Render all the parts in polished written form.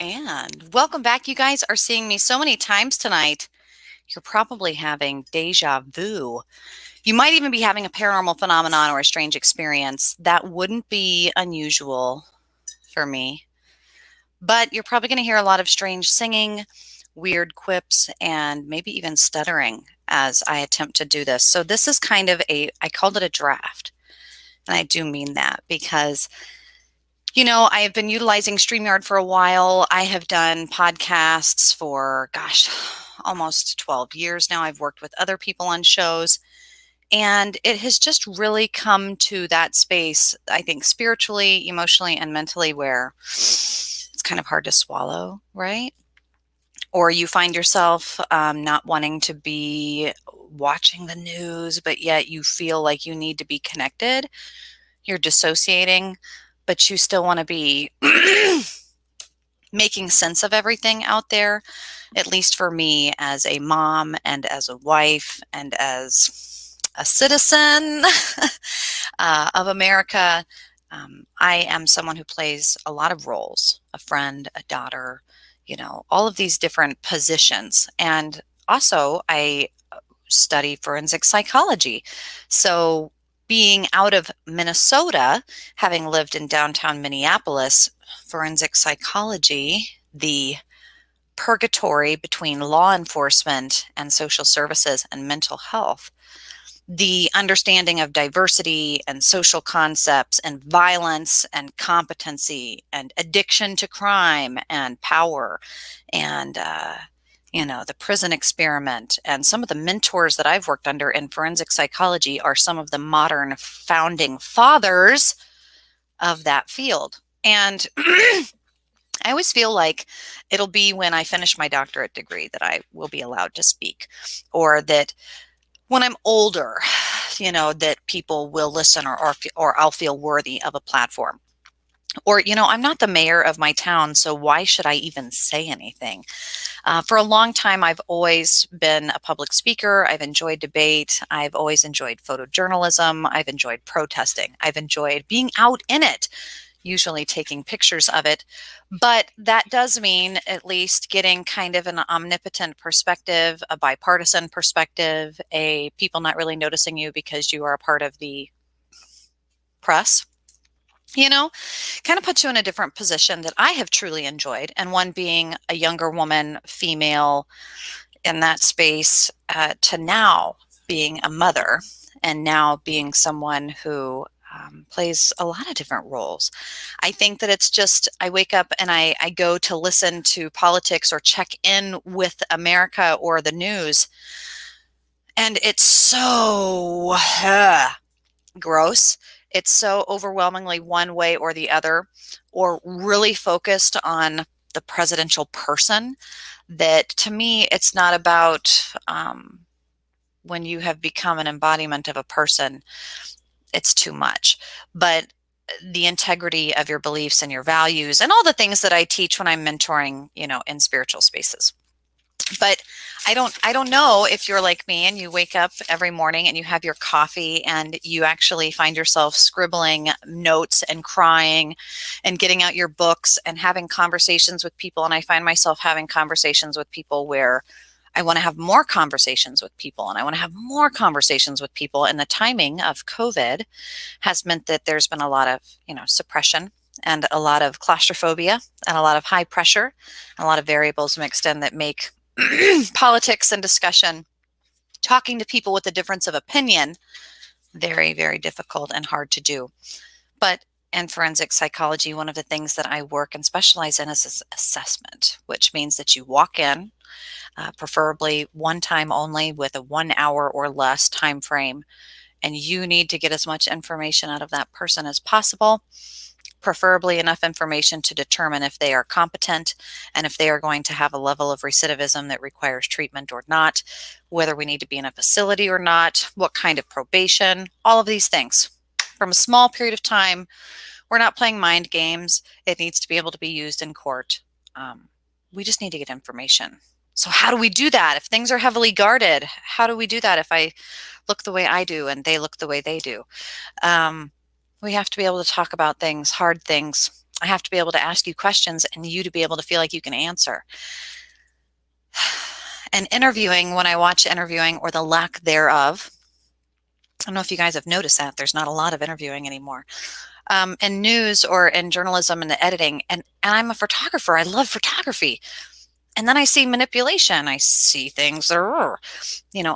And welcome back. You guys are seeing me so many times tonight. You're probably having deja vu. You might even be having a paranormal phenomenon or a strange experience. That wouldn't be unusual for me. But you're probably going to hear a lot of strange singing, weird quips, and maybe even stuttering as I attempt to do this. So this is kind of I called it a draft. And I do mean that because I have been utilizing StreamYard for a while. I have done podcasts for, gosh, almost 12 years now. I've worked with other people on shows, and it has just really come to that space, I think, spiritually, emotionally, and mentally, where it's kind of hard to swallow, right? Or you find yourself not wanting to be watching the news, but yet you feel like you need to be connected. You're dissociating, but you still want to be making sense of everything out there, at least for me as a mom and as a wife and as a citizen of America. I am someone who plays a lot of roles, a friend, a daughter, all of these different positions. And also, I study forensic psychology. So, being out of Minnesota, having lived in downtown Minneapolis, forensic psychology, the purgatory between law enforcement and social services and mental health, the understanding of diversity and social concepts and violence and competency and addiction to crime and power and the prison experiment, and some of the mentors that I've worked under in forensic psychology are some of the modern founding fathers of that field. And I always feel like it'll be when I finish my doctorate degree that I will be allowed to speak, or that when I'm older, that people will listen, or I'll feel worthy of a platform. Or, I'm not the mayor of my town, so why should I even say anything? For a long time, I've always been a public speaker. I've enjoyed debate. I've always enjoyed photojournalism. I've enjoyed protesting. I've enjoyed being out in it, usually taking pictures of it. But that does mean at least getting kind of an omnipotent perspective, a bipartisan perspective, a people not really noticing you because you are a part of the press. Kind of puts you in a different position that I have truly enjoyed. And one being a younger woman, female in that space, to now being a mother and now being someone who plays a lot of different roles. I think that it's just, I wake up and I go to listen to politics or check in with America or the news. And it's so gross. It's so overwhelmingly one way or the other, or really focused on the presidential person, that to me, it's not about when you have become an embodiment of a person, it's too much. But the integrity of your beliefs and your values and all the things that I teach when I'm mentoring, in spiritual spaces. But I don't know if you're like me and you wake up every morning and you have your coffee and you actually find yourself scribbling notes and crying and getting out your books and having conversations with people. And I find myself having conversations with people where I want to have more conversations with people, and I want to have more conversations with people. And the timing of COVID has meant that there's been a lot of, suppression and a lot of claustrophobia and a lot of high pressure, and a lot of variables mixed in that make politics and discussion, talking to people with a difference of opinion, very, very difficult and hard to do. But in forensic psychology, one of the things that I work and specialize in is assessment, which means that you walk in, preferably one time only with a 1 hour or less time frame, and you need to get as much information out of that person as possible, preferably enough information to determine if they are competent and if they are going to have a level of recidivism that requires treatment or not, whether we need to be in a facility or not, what kind of probation, all of these things. From a small period of time, we're not playing mind games. It needs to be able to be used in court. We just need to get information. So how do we do that? If things are heavily guarded, how do we do that if I look the way I do and they look the way they do? We have to be able to talk about things, hard things, I have to be able to ask you questions and you to be able to feel like you can answer. And interviewing, when I watch interviewing or the lack thereof, I don't know if you guys have noticed that there's not a lot of interviewing anymore. In news or in journalism and the editing, and I'm a photographer. I love photography. And then I see manipulation. I see things that are,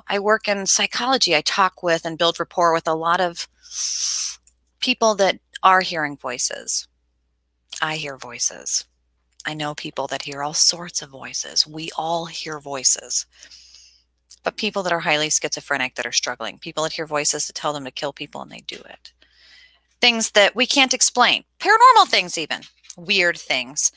I work in psychology. I talk with and build rapport with a lot of people that are hearing voices. I hear voices. I know people that hear all sorts of voices. We all hear voices. But people that are highly schizophrenic, that are struggling, people that hear voices that tell them to kill people and they do it. Things that we can't explain, paranormal things even, weird things,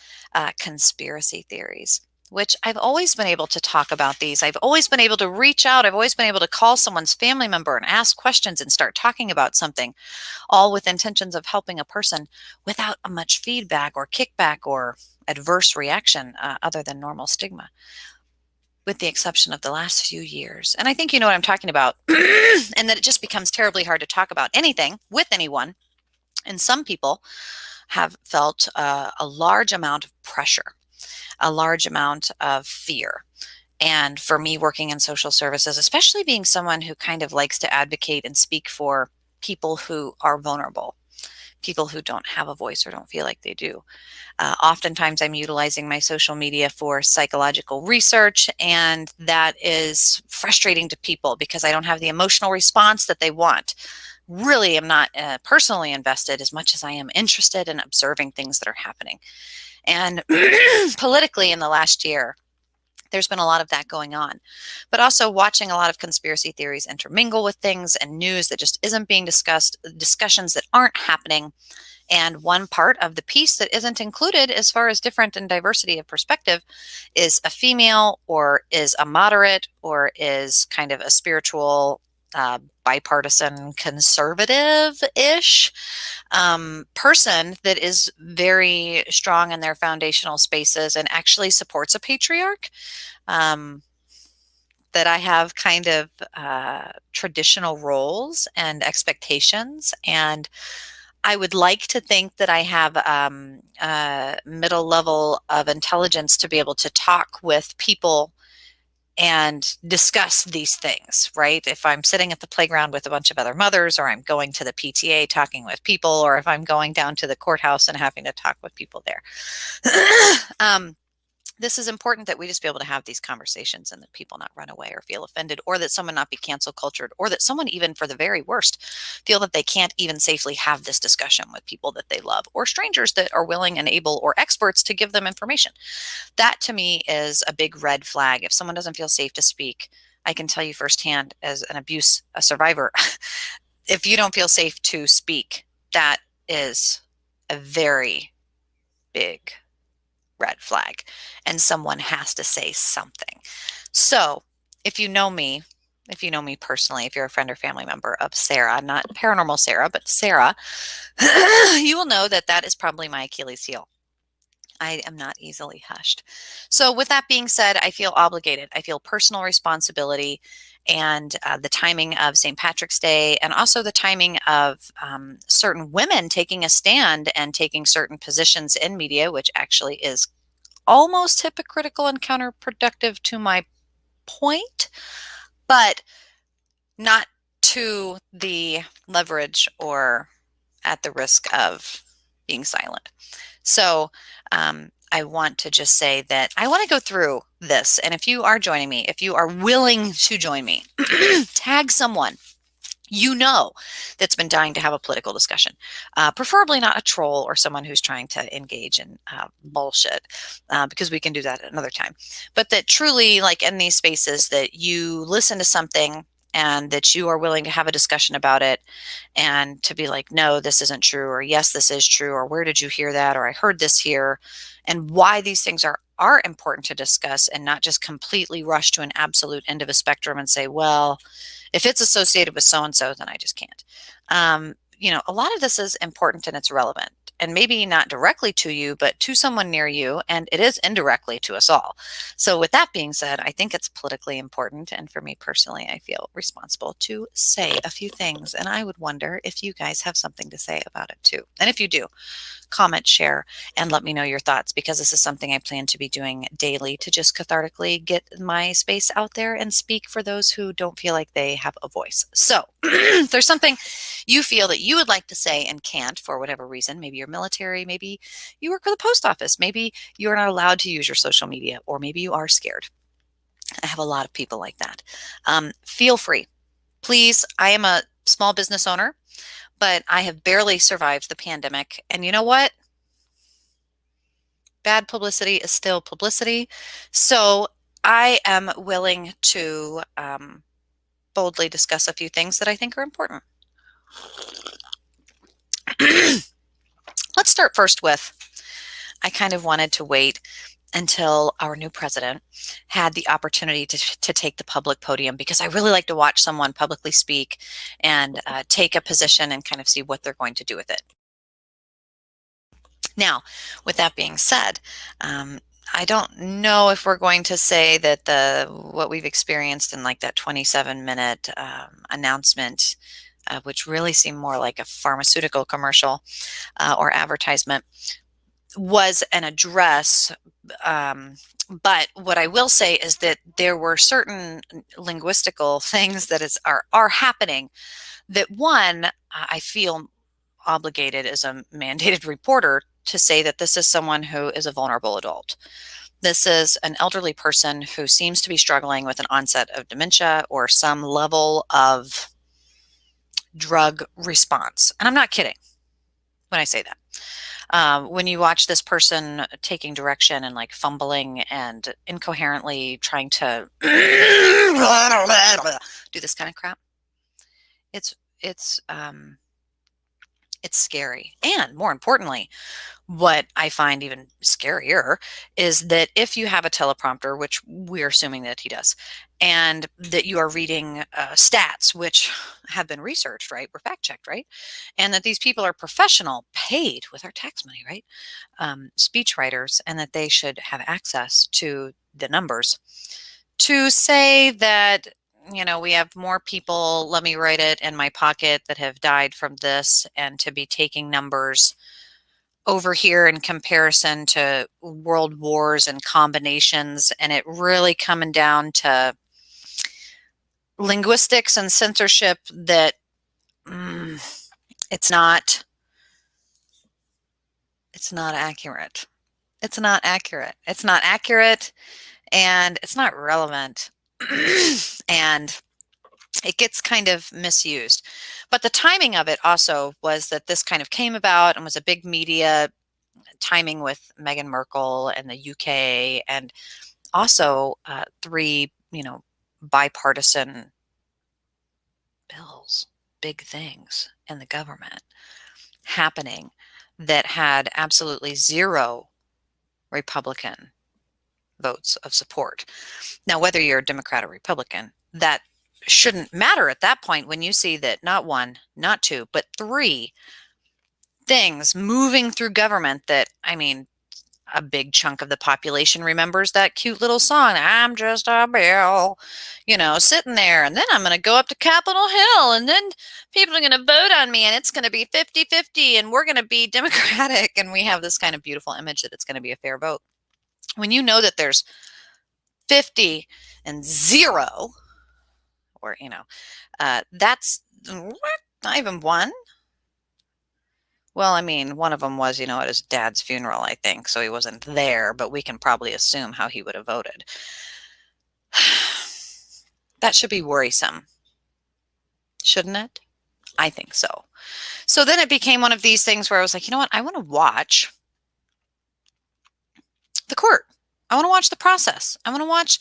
conspiracy theories, which I've always been able to talk about these. I've always been able to reach out. I've always been able to call someone's family member and ask questions and start talking about something, all with intentions of helping a person without much feedback or kickback or adverse reaction other than normal stigma, with the exception of the last few years. And I think you know what I'm talking about, and that it just becomes terribly hard to talk about anything with anyone. And some people have felt a large amount of pressure, a large amount of fear. And for me, working in social services, especially being someone who kind of likes to advocate and speak for people who are vulnerable, people who don't have a voice or don't feel like they do. Oftentimes, I'm utilizing my social media for psychological research, and that is frustrating to people because I don't have the emotional response that they want. Really am not personally invested as much as I am interested in observing things that are happening. And politically in the last year, there's been a lot of that going on, but also watching a lot of conspiracy theories intermingle with things and news that just isn't being discussed, discussions that aren't happening. And one part of the piece that isn't included as far as different and diversity of perspective is a female or is a moderate or is kind of a spiritual, bipartisan, conservative-ish person that is very strong in their foundational spaces and actually supports a patriarch. That I have kind of traditional roles and expectations, and I would like to think that I have a middle level of intelligence to be able to talk with people and discuss these things, right? If I'm sitting at the playground with a bunch of other mothers, or I'm going to the PTA talking with people, or if I'm going down to the courthouse and having to talk with people there. This is important that we just be able to have these conversations and that people not run away or feel offended, or that someone not be cancel cultured, or that someone, even for the very worst, feel that they can't even safely have this discussion with people that they love or strangers that are willing and able or experts to give them information. That to me is a big red flag. If someone doesn't feel safe to speak, I can tell you firsthand as an abuse a survivor, if you don't feel safe to speak, that is a very big red flag, and someone has to say something. So if you know me, personally, if you're a friend or family member of Sarah, not paranormal Sarah, but Sarah, you will know that that is probably my Achilles heel. I am not easily hushed. So with that being said, I feel obligated. I feel personal responsibility, and the timing of St. Patrick's Day, and also the timing of certain women taking a stand and taking certain positions in media, which actually is almost hypocritical and counterproductive to my point, but not to the leverage or at the risk of being silent. So I want to just say that I want to go through this. And if you are joining me, if you are willing to join me, tag someone you know that's been dying to have a political discussion, preferably not a troll or someone who's trying to engage in bullshit, because we can do that at another time. But that truly, like in these spaces, that you listen to something and that you are willing to have a discussion about it and to be like, no, this isn't true, or yes, this is true, or where did you hear that, or I heard this here, and why these things are important to discuss, and not just completely rush to an absolute end of a spectrum and say, well, if it's associated with so-and-so, then I just can't. a lot of this is important and it's relevant. And maybe not directly to you, but to someone near you. And it is indirectly to us all. So, with that being said, I think it's politically important. And for me personally, I feel responsible to say a few things. And I would wonder if you guys have something to say about it too. And if you do, comment, share, and let me know your thoughts, because this is something I plan to be doing daily to just cathartically get my space out there and speak for those who don't feel like they have a voice. So if there's something you feel that you would like to say and can't for whatever reason, maybe you're military, maybe you work for the post office, maybe you're not allowed to use your social media, or maybe you are scared. I have a lot of people like that. Feel free. Please, I am a small business owner, but I have barely survived the pandemic. And you know what? Bad publicity is still publicity. So I am willing to boldly discuss a few things that I think are important. Let's start first with, I kind of wanted to wait until our new president had the opportunity to take the public podium, because I really like to watch someone publicly speak and take a position and kind of see what they're going to do with it. Now, with that being said, I don't know if we're going to say that what we've experienced in like that 27-minute announcement, which really seemed more like a pharmaceutical commercial or advertisement, was an address. But what I will say is that there were certain linguistical things that are happening that, one, I feel obligated as a mandated reporter to say that this is someone who is a vulnerable adult. This is an elderly person who seems to be struggling with an onset of dementia or some level of drug response. And I'm not kidding when I say that. When you watch this person taking direction and like fumbling and incoherently trying to do this kind of crap, it's scary. And more importantly, what I find even scarier is that if you have a teleprompter, which we're assuming that he does, and that you are reading stats, which have been researched, right? We're fact checked, right? And that these people are professional, paid with our tax money, right? Speech writers, and that they should have access to the numbers. To say that, we have more people, let me write it in my pocket, that have died from this, and to be taking numbers over here in comparison to world wars and combinations, and it really coming down to linguistics and censorship that it's not accurate. It's not accurate. It's not accurate, and it's not relevant. And it gets kind of misused. But the timing of it also was that this kind of came about and was a big media timing with Meghan Markle and the UK, and also three, bipartisan bills, big things in the government happening that had absolutely zero Republican votes of support. Now, whether you're a Democrat or Republican, that shouldn't matter at that point when you see that not one, not two, but three things moving through government that, a big chunk of the population remembers that cute little song, I'm just a bill, sitting there, and then I'm going to go up to Capitol Hill, and then people are going to vote on me, and it's going to be 50-50, and we're going to be Democratic, and we have this kind of beautiful image that it's going to be a fair vote. When you know that there's 50 and 0, or, that's not even one. Well, one of them was, at his dad's funeral, I think, so he wasn't there, but we can probably assume how he would have voted. That should be worrisome, shouldn't it? I think so. So then it became one of these things where I was like, you know what? I want to watch the court. I want to watch the process. I want to watch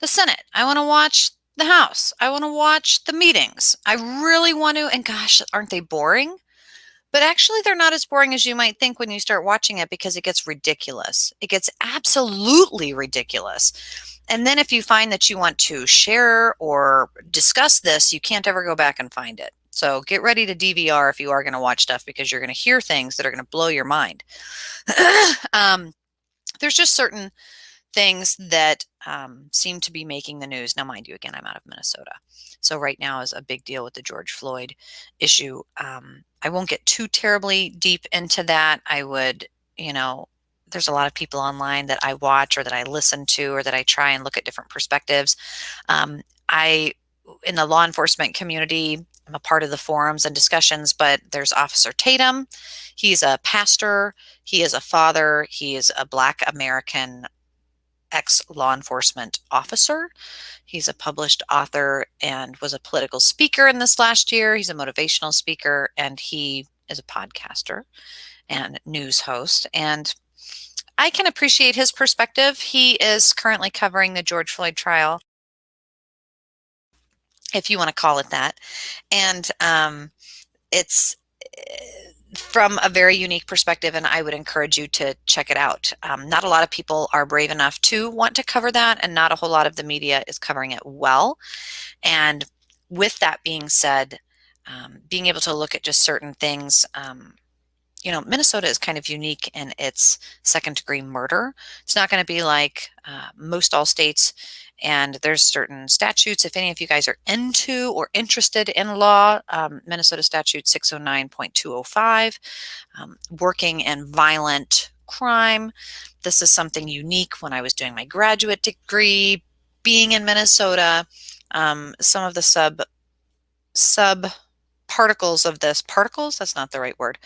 the Senate. I want to watch the House. I want to watch the meetings. I really want to, and gosh, aren't they boring? But actually, they're not as boring as you might think when you start watching it, because it gets ridiculous. It gets absolutely ridiculous. And then if you find that you want to share or discuss this, you can't ever go back and find it. So get ready to DVR if you are going to watch stuff, because you're going to hear things that are going to blow your mind. There's just certain things that seem to be making the news. Now, mind you, again, I'm out of Minnesota. So right now is a big deal with the George Floyd issue. I won't get too terribly deep into that. I would, there's a lot of people online that I watch or that I listen to or that I try and look at different perspectives. I, in the law enforcement community, I'm a part of the forums and discussions, but there's Officer Tatum. He's a pastor. He is a father. He is a Black American ex-law enforcement officer. He's a published author and was a political speaker in this last year. He's a motivational speaker, and he is a podcaster and news host. And I can appreciate his perspective. He is currently covering the George Floyd trial, if you want to call it that. And it's from a very unique perspective, and I would encourage you to check it out. Not a lot of people are brave enough to want to cover that, and not a whole lot of the media is covering it well. And with that being said, being able to look at just certain things, Minnesota is kind of unique in its second-degree murder. It's not going to be like most all states, and there's certain statutes. If any of you guys are into or interested in law, Minnesota Statute 609.205, working in violent crime. This is something unique. When I was doing my graduate degree, being in Minnesota, some of the sub particles of this, particles, that's not the right word,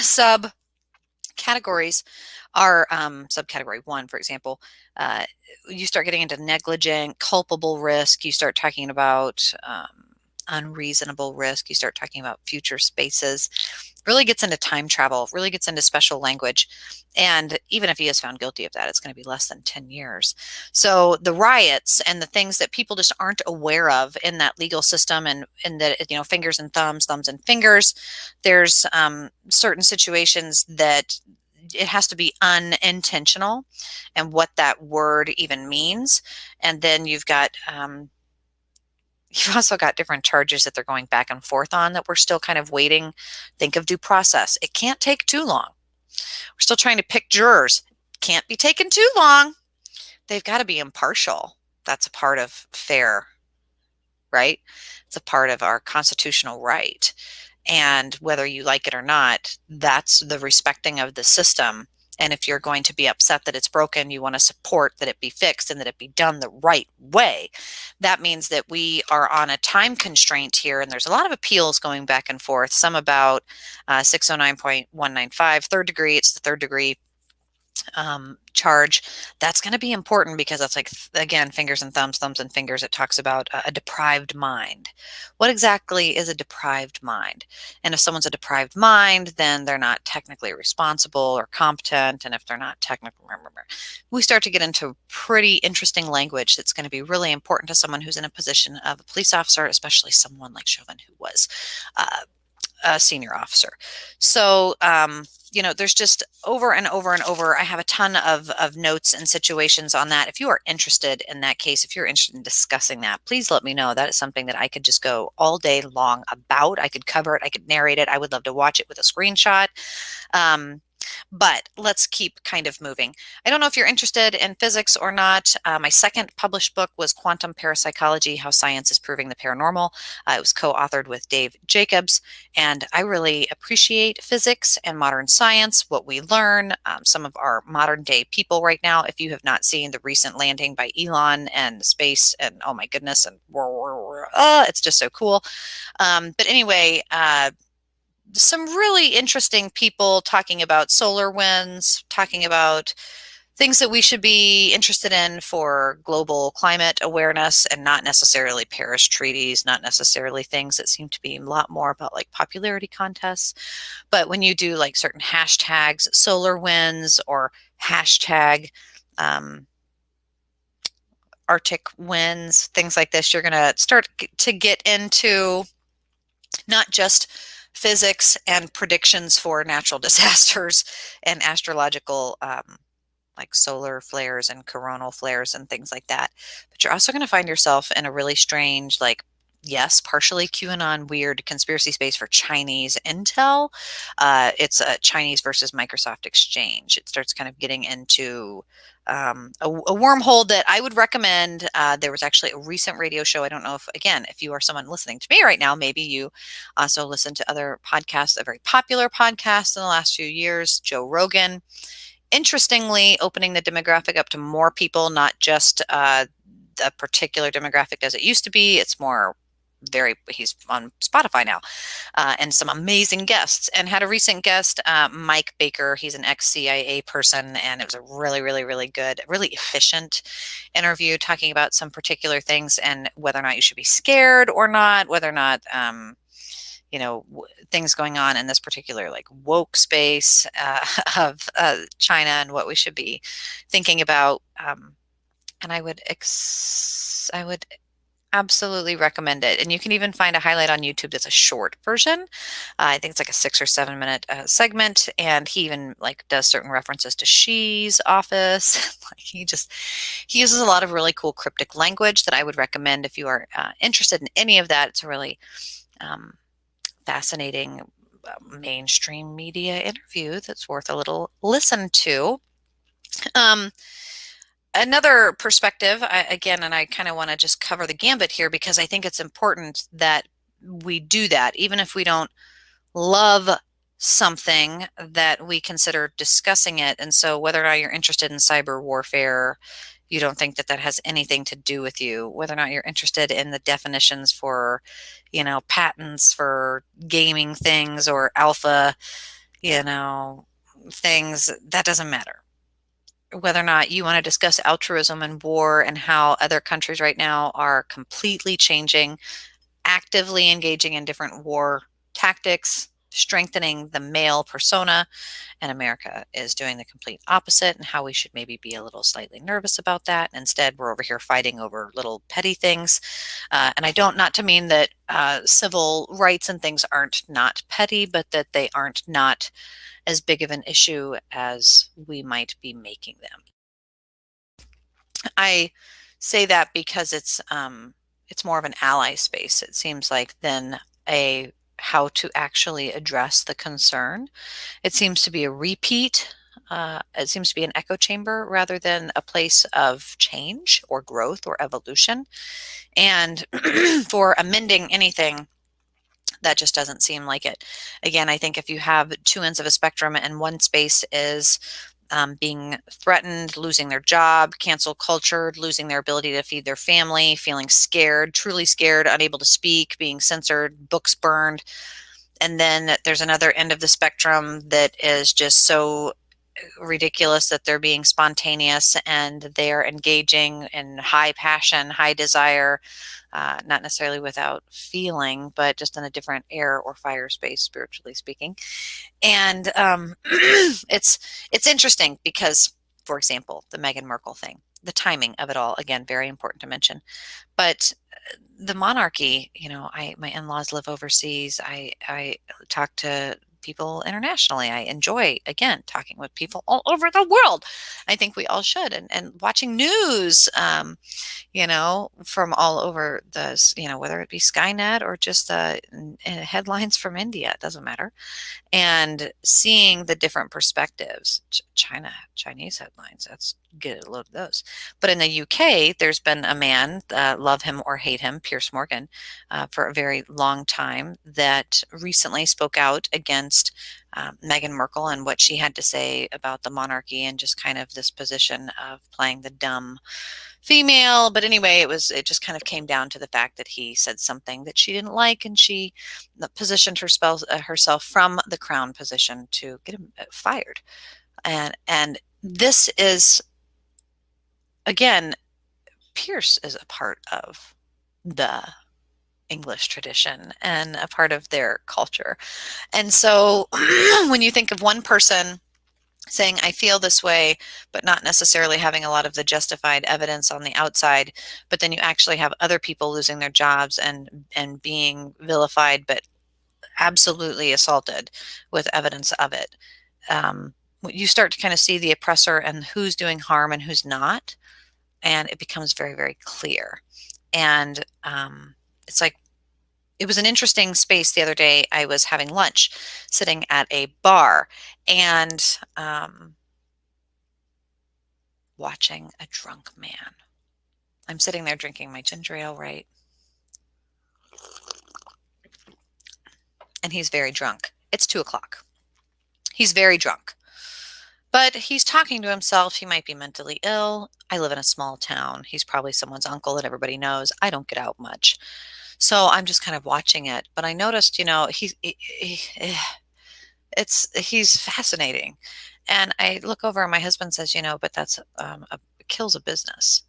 sub categories are subcategory 1, for example. You start getting into negligent, culpable risk. You start talking about unreasonable risk. You start talking about future spaces. Really gets into time travel, really gets into special language. And even if he is found guilty of that, it's going to be less than 10 years. So the riots and the things that people just aren't aware of in that legal system, and in the, fingers and thumbs, thumbs and fingers, there's certain situations that it has to be unintentional, and what that word even means. And then you've also got different charges that they're going back and forth on that we're still kind of waiting. Think of due process. It can't take too long. We're still trying to pick jurors. Can't be taking too long. They've got to be impartial. That's a part of fair, right? It's a part of our constitutional right. And whether you like it or not, that's the respecting of the system. And if you're going to be upset that it's broken, you want to support that it be fixed and that it be done the right way. That means that we are on a time constraint here, and there's a lot of appeals going back and forth, some about 609.195, third degree. It's the third degree charge. That's going to be important, because that's like, again, fingers and thumbs, thumbs and fingers. It talks about a deprived mind. What exactly is a deprived mind? And if someone's a deprived mind, then they're not technically responsible or competent. And if they're not technically, we start to get into pretty interesting language that's going to be really important to someone who's in a position of a police officer, especially someone like Chauvin, who was a senior officer. So, there's just over and over and over. I have a ton of notes and situations on that. If you are interested in that case, if you're interested in discussing that, please let me know. That is something that I could just go all day long about. I could cover it. I could narrate it. I would love to watch it with a screenshot. But let's keep kind of moving. I don't know if you're interested in physics or not. My second published book was Quantum Parapsychology: How Science is Proving the Paranormal. It was co-authored with Dave Jacobs, and I really appreciate physics and modern science, what we learn, some of our modern day people right now. If you have not seen the recent landing by Elon and space, and oh my goodness, and it's just so cool. But anyway, some really interesting people talking about solar winds, talking about things that we should be interested in for global climate awareness, and not necessarily Paris treaties, not necessarily things that seem to be a lot more about like popularity contests. But when you do like certain hashtags, solar winds, or hashtag Arctic winds, things like this, you're going to start to get into not just physics and predictions for natural disasters and astrological like solar flares and coronal flares and things like that. But you're also going to find yourself in a really strange, like, yes, partially QAnon weird conspiracy space for Chinese intel. It's a Chinese versus Microsoft exchange. It starts kind of getting into a wormhole that I would recommend. There was actually a recent radio show. I don't know if, again, if you are someone listening to me right now, maybe you also listen to other podcasts, a very popular podcast in the last few years, Joe Rogan. Interestingly, opening the demographic up to more people, not just a particular demographic as it used to be. It's more he's on Spotify now, and some amazing guests, and had a recent guest, Mike Baker. He's an ex-CIA person, and it was a really, really, really good, really efficient interview talking about some particular things and whether or not you should be scared or not, whether or not, things going on in this particular like woke space of China and what we should be thinking about. And I would absolutely recommend it. And you can even find a highlight on YouTube that's a short version. I think it's like a 6 or 7 minute segment, and he even like does certain references to Xi's office. Like he uses a lot of really cool cryptic language that I would recommend if you are interested in any of that. It's a really fascinating mainstream media interview that's worth a little listen to. Another perspective, again, and I kind of want to just cover the gambit here because I think it's important that we do that, even if we don't love something, that we consider discussing it. And so whether or not you're interested in cyber warfare, you don't think that that has anything to do with you, whether or not you're interested in the definitions for, patents for gaming things or alpha, things, that doesn't matter. Whether or not you want to discuss altruism and war and how other countries right now are completely changing, actively engaging in different war tactics, strengthening the male persona, and America is doing the complete opposite, and how we should maybe be a little slightly nervous about that. Instead, we're over here fighting over little petty things. And I don't, not to mean that civil rights and things aren't not petty, but that they aren't not as big of an issue as we might be making them. I say that because it's more of an ally space, it seems like, than a how to actually address the concern. It seems to be a repeat. It seems to be an echo chamber rather than a place of change or growth or evolution. And for amending anything, that just doesn't seem like it. Again, I think if you have two ends of a spectrum and one space is being threatened, losing their job, cancel culture, losing their ability to feed their family, feeling scared, truly scared, unable to speak, being censored, books burned. And then there's another end of the spectrum that is just so ridiculous that they're being spontaneous and they're engaging in high passion, high desire, not necessarily without feeling, but just in a different air or fire space, spiritually speaking. And it's interesting because, for example, the Meghan Markle thing, the timing of it all, again, very important to mention. But the monarchy, my in-laws live overseas. I talk to people internationally. I enjoy, again, talking with people all over the world. I think we all should. And watching news, from all over whether it be Skynet or just headlines from India, it doesn't matter. And seeing the different perspectives. Chinese headlines, let's get a load of those. But in the UK, there's been a man, love him or hate him, Piers Morgan, for a very long time, that recently spoke out against Meghan Markle and what she had to say about the monarchy and just kind of this position of playing the dumb female. But anyway, it just kind of came down to the fact that he said something that she didn't like, and she positioned herself from the crown position to get him fired. And this is, again, Pierce is a part of the English tradition and a part of their culture. And so when you think of one person saying, I feel this way, but not necessarily having a lot of the justified evidence on the outside, but then you actually have other people losing their jobs and being vilified, but absolutely assaulted with evidence of it. You start to kind of see the oppressor and who's doing harm and who's not, and it becomes very, very clear. And it's like it was an interesting space the other day. I was having lunch sitting at a bar and watching a drunk man. I'm sitting there drinking my ginger ale, right? And he's very drunk. It's 2 o'clock. He's very drunk. But he's talking to himself. He might be mentally ill. I live in a small town. He's probably someone's uncle that everybody knows. I don't get out much. So I'm just kind of watching it. But I noticed, he's fascinating. And I look over and my husband says, but that's kills a business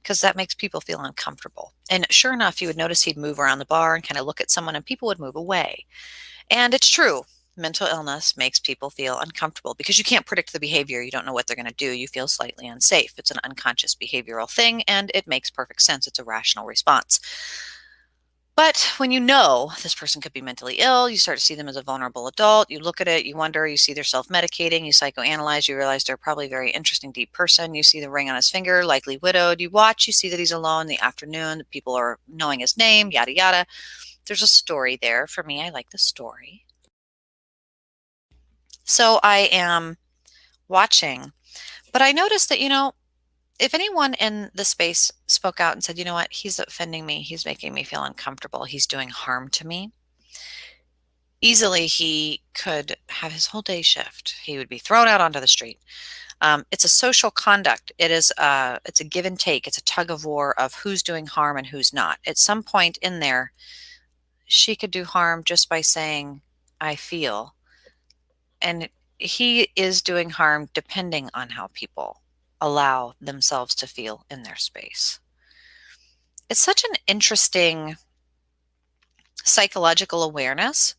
because that makes people feel uncomfortable. And sure enough, you would notice he'd move around the bar and kind of look at someone and people would move away. And it's true. Mental illness makes people feel uncomfortable because you can't predict the behavior. You don't know what they're going to do. You feel slightly unsafe. It's an unconscious behavioral thing, and it makes perfect sense. It's a rational response. But when you know this person could be mentally ill, you start to see them as a vulnerable adult. You look at it, you wonder, you see they're self-medicating, you psychoanalyze, you realize they're probably a very interesting, deep person. You see the ring on his finger, likely widowed. You watch, you see that he's alone in the afternoon. People are knowing his name, yada, yada. There's a story there. For me, I like the story. So I am watching, but I noticed that, if anyone in the space spoke out and said, you know what, he's offending me, he's making me feel uncomfortable, he's doing harm to me, easily he could have his whole day shift. He would be thrown out onto the street. It's a social conduct. It's a give and take. It's a tug of war of who's doing harm and who's not. At some point in there, she could do harm just by saying, I feel. And he is doing harm depending on how people allow themselves to feel in their space. It's such an interesting psychological awareness.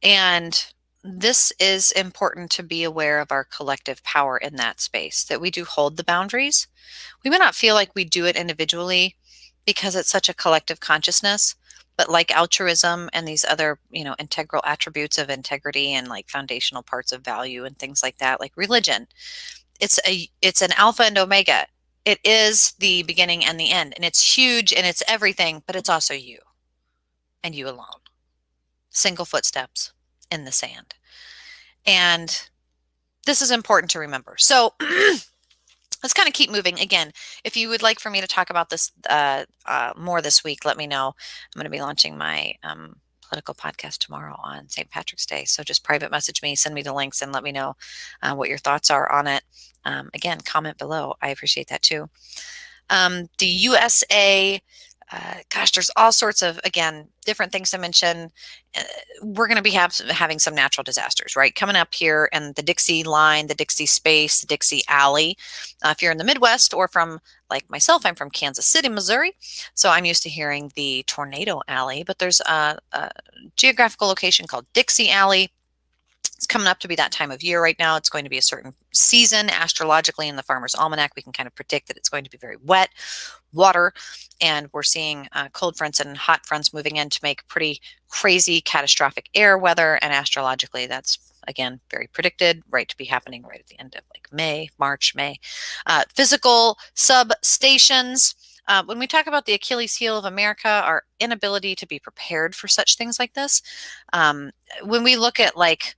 And this is important to be aware of our collective power in that space, that we do hold the boundaries. We may not feel like we do it individually because it's such a collective consciousness, but like altruism and these other, integral attributes of integrity and like foundational parts of value and things like that, like religion, it's an alpha and omega. It is the beginning and the end, and it's huge and it's everything, but it's also you and you alone. Single footsteps in the sand. And this is important to remember. So let's kind of keep moving. Again, if you would like for me to talk about this more this week, let me know. I'm going to be launching my political podcast tomorrow on St. Patrick's Day. So just private message me, send me the links, and let me know what your thoughts are on it. Again, comment below. I appreciate that too. The USA, gosh, there's all sorts of, again, different things to mention. We're going to be having some natural disasters, right? Coming up here in the Dixie line, the Dixie space, the Dixie Alley. If you're in the Midwest or from, like myself, I'm from Kansas City, Missouri. So I'm used to hearing the Tornado Alley, but there's a geographical location called Dixie Alley. It's coming up to be that time of year right now. It's going to be a certain season astrologically in the Farmer's Almanac. We can kind of predict that it's going to be very wet, water, and we're seeing cold fronts and hot fronts moving in to make pretty crazy catastrophic air weather. And astrologically, that's, again, very predicted, right, to be happening right at the end of like March, May. Physical substations. When we talk about the Achilles heel of America, our inability to be prepared for such things like this, when we look at like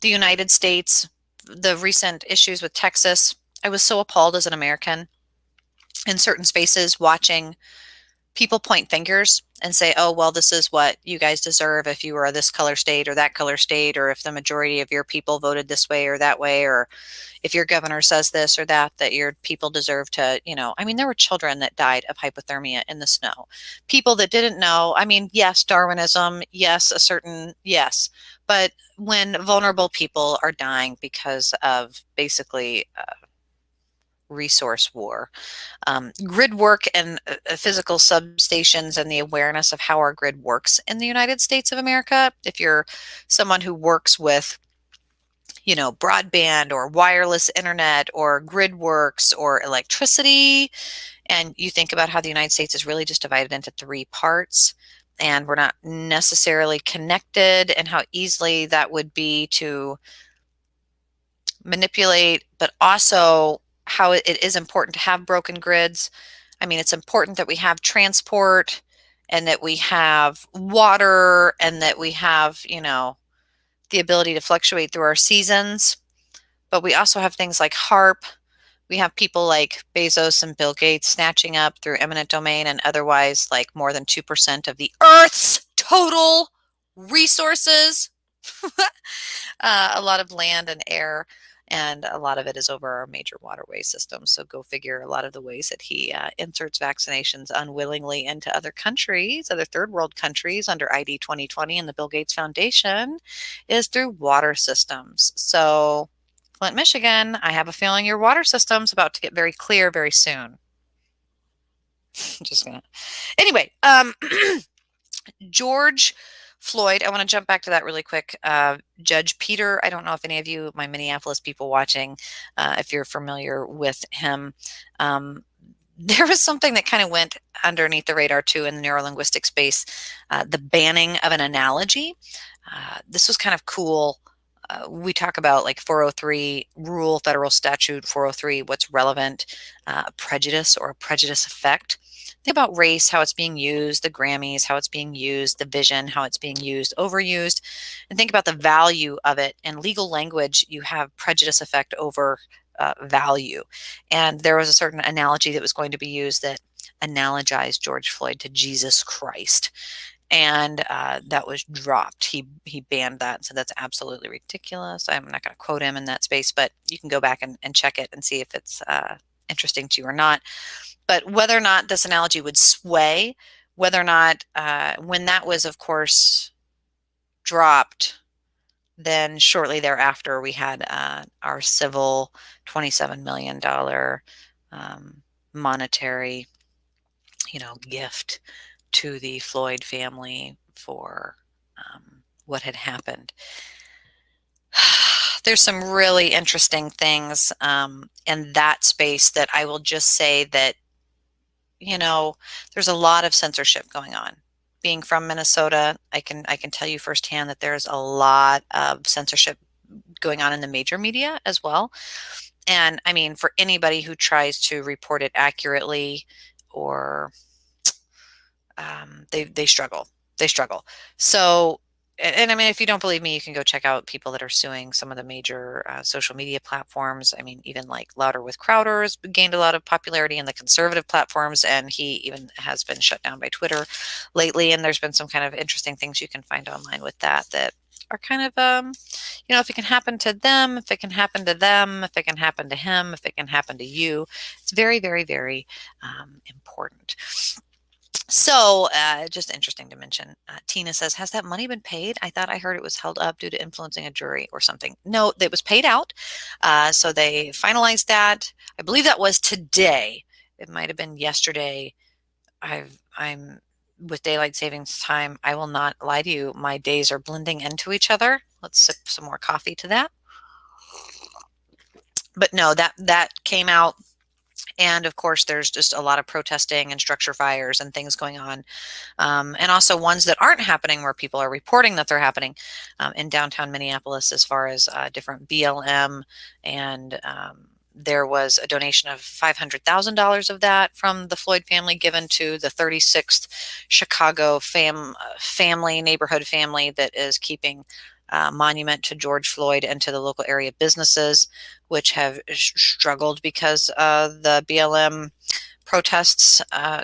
the United States, the recent issues with Texas, I was so appalled as an American in certain spaces watching people point fingers and say, oh, well, this is what you guys deserve if you were this color state or that color state, or if the majority of your people voted this way or that way, or if your governor says this or that, that your people deserve to, there were children that died of hypothermia in the snow. People that didn't know, yes, Darwinism, yes, yes. But when vulnerable people are dying because of basically resource war, grid work and physical substations and the awareness of how our grid works in the United States of America. If you're someone who works with, broadband or wireless internet or grid works or electricity, and you think about how the United States is really just divided into 3 parts, and we're not necessarily connected, and how easily that would be to manipulate, but also how it is important to have broken grids. It's important that we have transport and that we have water, and that we have, the ability to fluctuate through our seasons. But we also have things like HARP. We have people like Bezos and Bill Gates snatching up through eminent domain and otherwise like more than 2% of the Earth's total resources. A lot of land and air, and a lot of it is over our major waterway system. So go figure, a lot of the ways that he inserts vaccinations unwillingly into other countries, other third world countries under ID 2020 and the Bill Gates Foundation is through water systems. So Flint, Michigan, I have a feeling your water system's about to get very clear very soon. Just gonna. Anyway, George Floyd, I want to jump back to that really quick. Judge Peter, I don't know if any of you, my Minneapolis people watching, if you're familiar with him. There was something that kind of went underneath the radar too in the neurolinguistic space, the banning of an analogy. This was kind of cool. We talk about like 403 rule, federal statute 403, what's relevant, prejudice or a prejudice effect. Think about race, how it's being used, the Grammys, how it's being used, the vision, how it's being used, overused, and think about the value of it. In legal language, you have prejudice effect over value. And there was a certain analogy that was going to be used that analogized George Floyd to Jesus Christ, and that was dropped. He banned that and said that's absolutely ridiculous. I'm not going to quote him in that space, but you can go back and check it and see if it's interesting to you or not. But whether or not this analogy would sway, whether or not when that was, of course, dropped, then shortly thereafter we had our civil $27 million monetary, gift to the Floyd family for what had happened. There's some really interesting things in that space that I will just say that, there's a lot of censorship going on. Being from Minnesota, I can tell you firsthand that there's a lot of censorship going on in the major media as well. And I mean, for anybody who tries to report it accurately, or they struggle. They struggle. So, and I mean, if you don't believe me, you can go check out people that are suing some of the major social media platforms. I mean, even like Louder with Crowder has gained a lot of popularity in the conservative platforms, and he even has been shut down by Twitter lately. And there's been some kind of interesting things you can find online with that are kind of, if it can happen to them, if it can happen to them, if it can happen to him, if it can happen to you, it's very, very, very important. So, just interesting to mention. Tina says, has that money been paid? I thought I heard it was held up due to influencing a jury or something. No, it was paid out. So they finalized that. I believe that was today. It might have been yesterday. I'm with daylight savings time. I will not lie to you. My days are blending into each other. Let's sip some more coffee to that. But no, that came out. And of course, there's just a lot of protesting and structure fires and things going on. And also ones that aren't happening where people are reporting that they're happening in downtown Minneapolis, as far as different BLM. And there was a donation of $500,000 of that from the Floyd family given to the 36th Chicago family, neighborhood family that is keeping monument to George Floyd and to the local area businesses, which have struggled because the BLM protests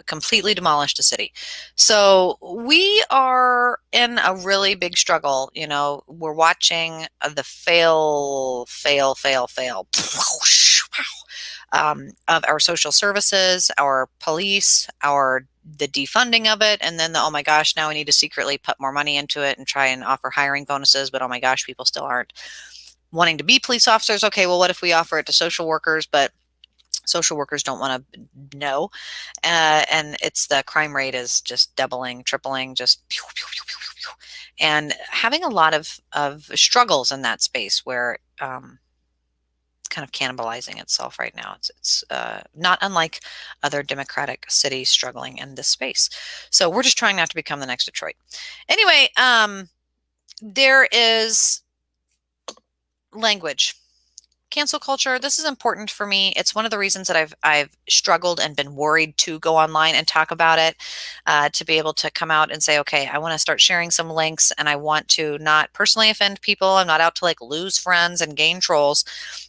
completely demolished the city. So we are in a really big struggle. We're watching the fail of our social services, our police, the defunding of it, and then oh my gosh, now we need to secretly put more money into it and try and offer hiring bonuses, but oh my gosh, people still aren't wanting to be police officers. Okay, well, what if we offer it to social workers, but social workers don't want to know, and it's the crime rate is just doubling, tripling, just pew, pew, pew, pew, pew, pew. And having a lot of struggles in that space where kind of cannibalizing itself right now. It's not unlike other democratic cities struggling in this space. So we're just trying not to become the next Detroit. Anyway, there is language. cancel culture, this is important for me. It's one of the reasons that I've struggled and been worried to go online and talk about it, to be able to come out and say, okay, I want to start sharing some links, and I want to not personally offend people. I'm not out to like lose friends and gain trolls,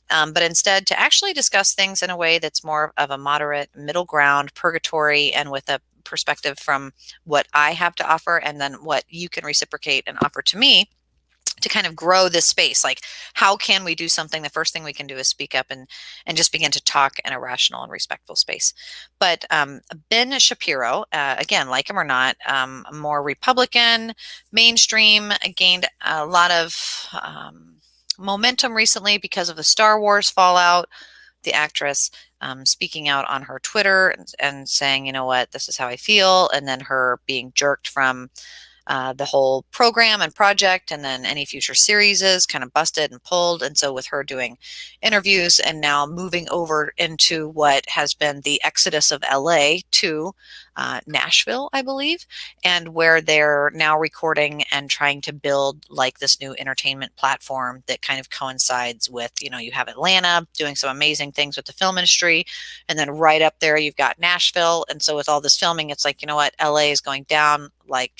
but instead to actually discuss things in a way that's more of a moderate middle ground, purgatory, and with a perspective from what I have to offer, and then what you can reciprocate and offer to me, to kind of grow this space. Like, how can we do something? The first thing we can do is speak up and just begin to talk in a rational and respectful space. But Ben Shapiro, again, like him or not, more Republican, mainstream, gained a lot of momentum recently because of the Star Wars fallout. The actress speaking out on her Twitter and saying, you know what, this is how I feel, and then her being jerked from the whole program and project, and then any future series is kind of busted and pulled. And so with her doing interviews and now moving over into what has been the exodus of LA to Nashville, I believe, and where they're now recording and trying to build like this new entertainment platform that kind of coincides with, you have Atlanta doing some amazing things with the film industry, and then right up there you've got Nashville. And so with all this filming, it's like, you know what, LA is going down like,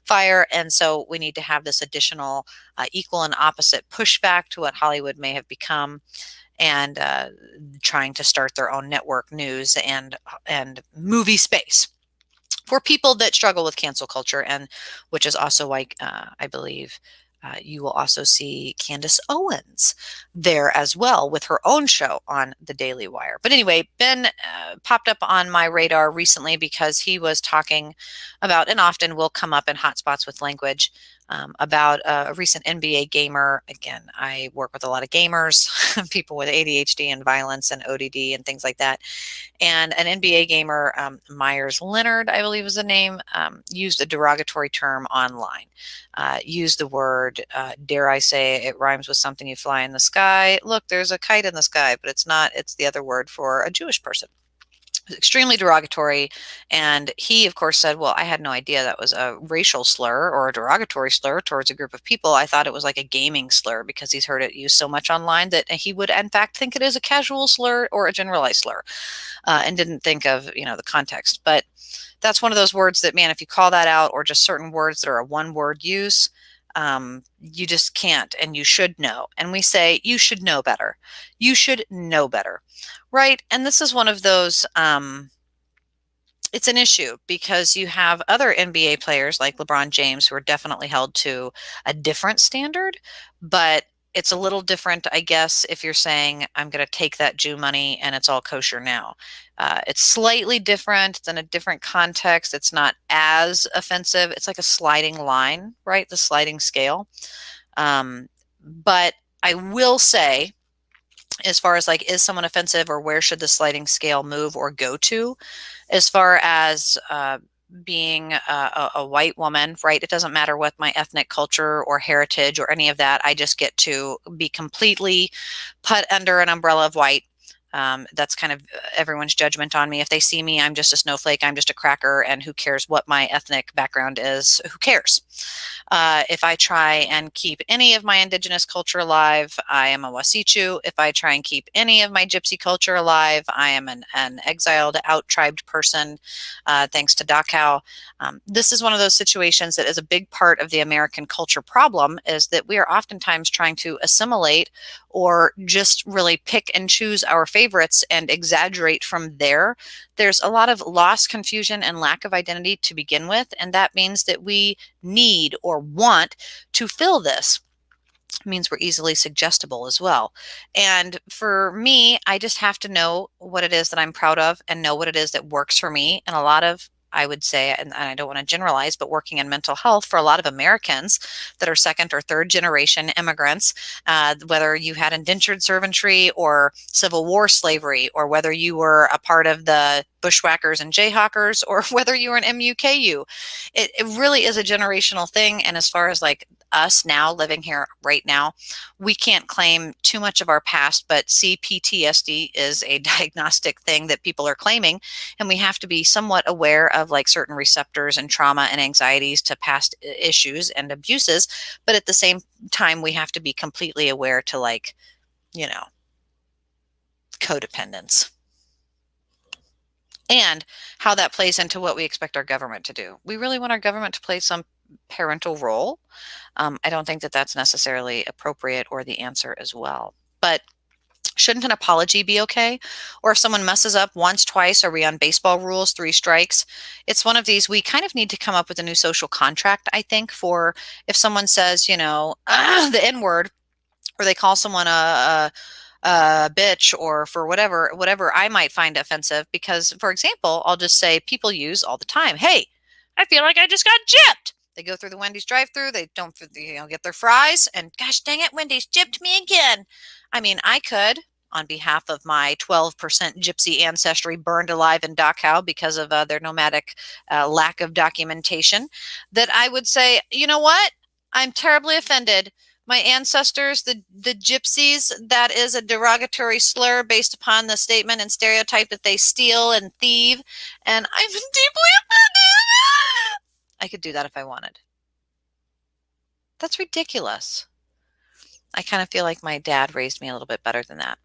fire. And so we need to have this additional equal and opposite pushback to what Hollywood may have become, and trying to start their own network news and movie space for people that struggle with cancel culture, and which is also why I believe you will also see Candace Owens there as well with her own show on the Daily Wire. But anyway, Ben popped up on my radar recently because he was talking about, and often will come up in hotspots with language, about a recent NBA gamer. Again, I work with a lot of gamers, people with ADHD and violence and ODD and things like that. And an NBA gamer, Myers Leonard, I believe is the name, used a derogatory term online. Used the word, dare I say, it rhymes with something you fly in the sky. Look, there's a kite in the sky, but it's not. It's the other word for a Jewish person. Extremely derogatory. And he, of course, said, well, I had no idea that was a racial slur or a derogatory slur towards a group of people. I thought it was like a gaming slur because he's heard it used so much online that he would, in fact, think it is a casual slur or a generalized slur, and didn't think of, the context. But that's one of those words that, man, if you call that out, or just certain words that are a one-word use, you just can't, and you should know. And we say, you should know better. You should know better, right? And this is one of those, it's an issue because you have other NBA players like LeBron James who are definitely held to a different standard, but it's a little different, I guess, if you're saying, I'm going to take that Jew money and it's all kosher now. It's slightly different. It's in a different context. It's not as offensive. It's like a sliding line, right? The sliding scale. But I will say, as far as like, is someone offensive, or where should the sliding scale move or go to, as far as being a white woman, right? It doesn't matter what my ethnic culture or heritage or any of that. I just get to be completely put under an umbrella of white. That's kind of everyone's judgment on me. If they see me, I'm just a snowflake, I'm just a cracker, and who cares what my ethnic background is? Who cares? If I try and keep any of my indigenous culture alive, I am a Wasichu. If I try and keep any of my gypsy culture alive, I am an exiled, out-tribed person, thanks to Dachau. This is one of those situations that is a big part of the American culture problem, is that we are oftentimes trying to assimilate or just really pick and choose our favorites and exaggerate from there. There's a lot of loss, confusion, and lack of identity to begin with, and that means that we need or want to fill this. It means we're easily suggestible as well. And for me, I just have to know what it is that I'm proud of and know what it is that works for me. And a lot of, I would say, and I don't want to generalize, but working in mental health for a lot of Americans that are second or third generation immigrants, whether you had indentured servantry or Civil War slavery, or whether you were a part of the bushwhackers and jayhawkers, or whether you were an MUKU, it really is a generational thing. And as far as like us now living here right now, we can't claim too much of our past, but CPTSD is a diagnostic thing that people are claiming, and we have to be somewhat aware of like certain receptors and trauma and anxieties to past issues and abuses. But at the same time, we have to be completely aware to like, you know, codependence. And how that plays into what we expect our government to do. We really want our government to play some parental role. I don't think that that's necessarily appropriate or the answer as well. But shouldn't an apology be okay? Or if someone messes up once, twice, are we on baseball rules, three strikes? It's one of these, we kind of need to come up with a new social contract, I think, for if someone says, the N word, or they call someone a bitch, or for whatever I might find offensive. Because, for example, I'll just say people use all the time, hey, I feel like I just got gypped. They go through the Wendy's drive-through, they don't get their fries, and gosh dang it, Wendy's gypped me again. I mean, I could, on behalf of my 12% gypsy ancestry burned alive in Dachau because of their nomadic lack of documentation, that I would say, you know what? I'm terribly offended. My ancestors, the gypsies, that is a derogatory slur based upon the statement and stereotype that they steal and thieve, and I'm deeply offended. I could do that if I wanted. That's ridiculous. I kind of feel like my dad raised me a little bit better than that.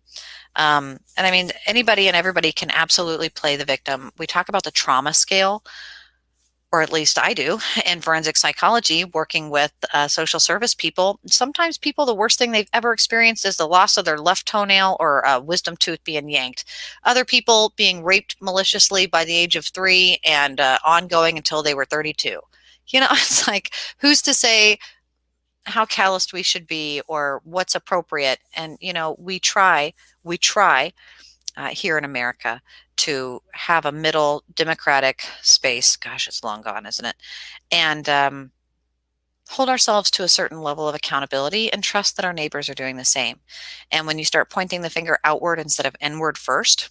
And I mean, anybody and everybody can absolutely play the victim. We talk about the trauma scale, or at least I do, in forensic psychology, working with social service people. Sometimes people, the worst thing they've ever experienced is the loss of their left toenail or a wisdom tooth being yanked. Other people being raped maliciously by the age of 3 and ongoing until they were 32. It's like, who's to say how calloused we should be or what's appropriate? And, we try here in America to have a middle democratic space. Gosh, it's long gone, isn't it? And hold ourselves to a certain level of accountability and trust that our neighbors are doing the same. And when you start pointing the finger outward instead of inward first,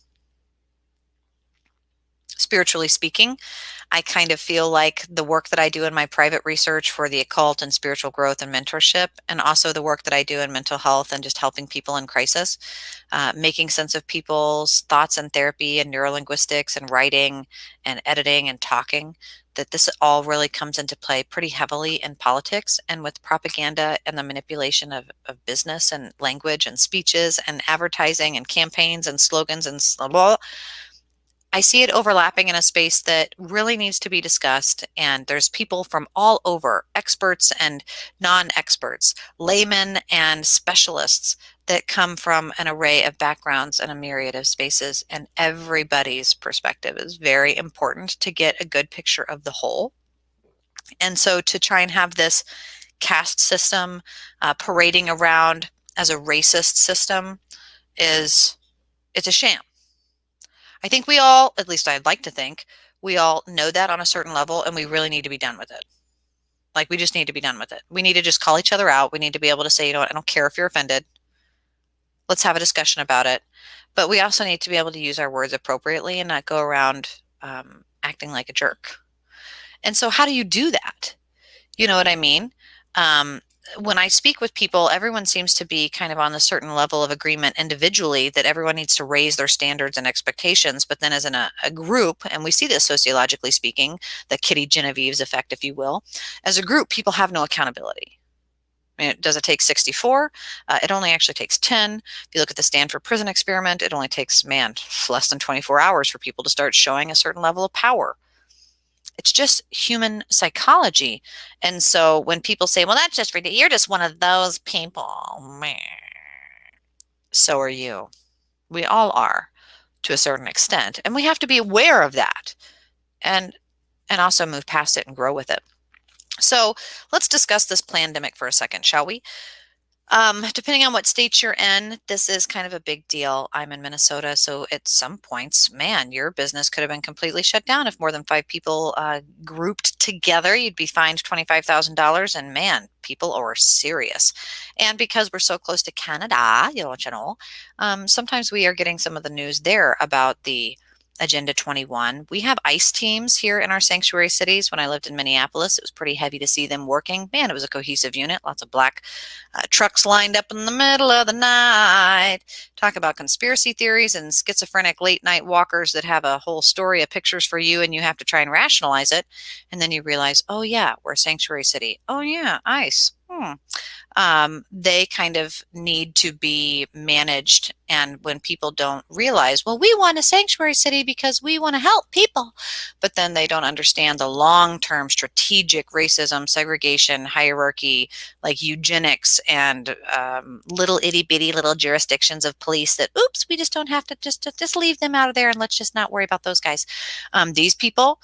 spiritually speaking, I kind of feel like the work that I do in my private research for the occult and spiritual growth and mentorship, and also the work that I do in mental health and just helping people in crisis, making sense of people's thoughts and therapy and neurolinguistics and writing and editing and talking, that this all really comes into play pretty heavily in politics and with propaganda and the manipulation of business and language and speeches and advertising and campaigns and slogans and blah. I see it overlapping in a space that really needs to be discussed. And there's people from all over, experts and non-experts, laymen and specialists that come from an array of backgrounds and a myriad of spaces. And everybody's perspective is very important to get a good picture of the whole. And so to try and have this caste system parading around as a racist system it's a sham. I think we all, at least I'd like to think, we all know that on a certain level, and we really need to be done with it. Like, we just need to be done with it. We need to just call each other out. We need to be able to say, you know what, I don't care if you're offended. Let's have a discussion about it. But we also need to be able to use our words appropriately and not go around acting like a jerk. And so how do you do that? You know what I mean? When I speak with people, everyone seems to be kind of on a certain level of agreement individually that everyone needs to raise their standards and expectations. But then as in a group, and we see this sociologically speaking, the Kitty Genevieve's effect, if you will, as a group, people have no accountability. I mean, does it take 64? It only actually takes 10. If you look at the Stanford prison experiment, it only takes, less than 24 hours for people to start showing a certain level of power. It's just human psychology. And so when people say, well, that's just ridiculous, you're just one of those people. Meh. So are you. We all are to a certain extent. And we have to be aware of that and also move past it and grow with it. So let's discuss this pandemic for a second, shall we? Depending on what state you're in, this is kind of a big deal. I'm in Minnesota, so at some points, your business could have been completely shut down if more than 5 people grouped together. You'd be fined $25,000, and people are serious. And because we're so close to Canada, sometimes we are getting some of the news there about the Agenda 21. We have ICE teams here in our sanctuary cities. When I lived in Minneapolis, it was pretty heavy to see them working. It was a cohesive unit. Lots of black trucks lined up in the middle of the night. Talk about conspiracy theories and schizophrenic late night walkers that have a whole story of pictures for you, and you have to try and rationalize it. And then you realize, oh yeah, we're a sanctuary city. Oh yeah, ICE. Hmm. They kind of need to be managed. And when people don't realize, well, we want a sanctuary city because we want to help people, but then they don't understand the long-term strategic racism, segregation, hierarchy, like eugenics, and little itty bitty little jurisdictions of police that, oops, we just don't have to just leave them out of there and let's just not worry about those guys. These people,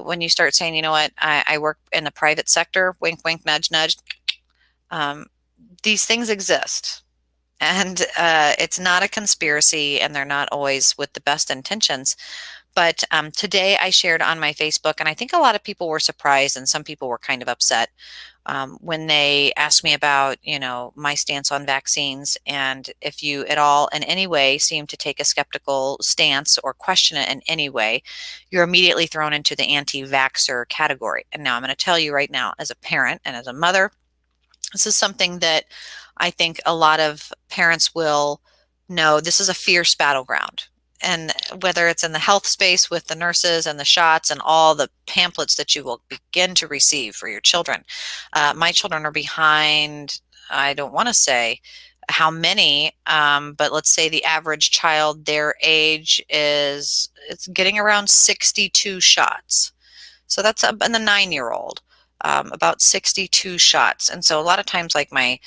when you start saying, you know what, I work in the private sector, wink, wink, nudge, nudge. Um, these things exist, and it's not a conspiracy, and they're not always with the best intentions. But today I shared on my Facebook, and I think a lot of people were surprised, and some people were kind of upset when they asked me about, my stance on vaccines, and if you at all in any way seem to take a skeptical stance or question it in any way, you're immediately thrown into the anti-vaxxer category. And now I'm going to tell you right now, as a parent and as a mother, this is something that I think a lot of parents will know. This is a fierce battleground. And whether it's in the health space with the nurses and the shots and all the pamphlets that you will begin to receive for your children. My children are behind, I don't want to say how many, but let's say the average child, their age it's getting around 62 shots. So that's up in the 9-year-old, about 62 shots. And so a lot of times, like my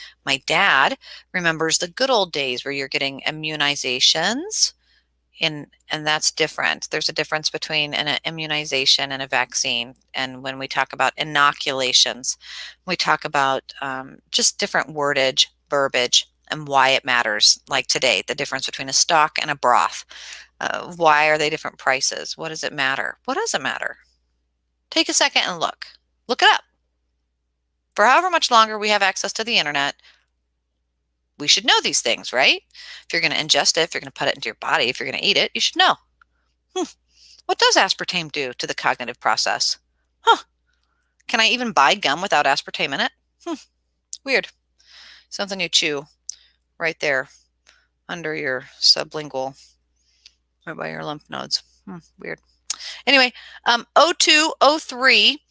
dad remembers the good old days where you're getting immunizations, and that's different. There's a difference between an immunization and a vaccine. And when we talk about inoculations, we talk about just different wordage, verbiage, and why it matters. Like today, the difference between a stock and a broth. Why are they different prices? What does it matter? What does it matter? Take a second and look. Look it up. For however much longer we have access to the internet, we should know these things, right? If you're going to ingest it, if you're going to put it into your body, if you're going to eat it, you should know. What does aspartame do to the cognitive process? Huh. Can I even buy gum without aspartame in it? Weird. Something you chew right there under your sublingual, right by your lymph nodes. Weird. Anyway, 02, 03,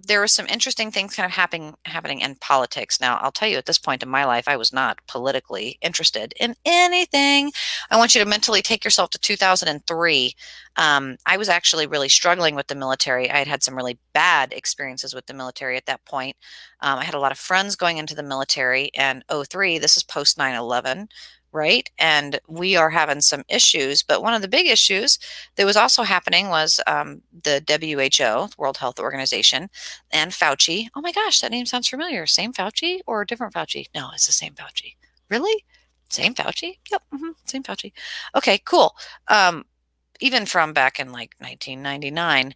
there were some interesting things kind of happening in politics. Now, I'll tell you, at this point in my life, I was not politically interested in anything. I want you to mentally take yourself to 2003. I was actually really struggling with the military. I had had some really bad experiences with the military at that point. I had a lot of friends going into the military, and 03, this is post 9/11. Right. And we are having some issues. But one of the big issues that was also happening was the WHO, World Health Organization, and Fauci. Oh my gosh, that name sounds familiar. Same Fauci or different Fauci? No, it's the same Fauci. Really? Same Fauci? Yep. Same Fauci. Okay, cool. Even from back in like 1999,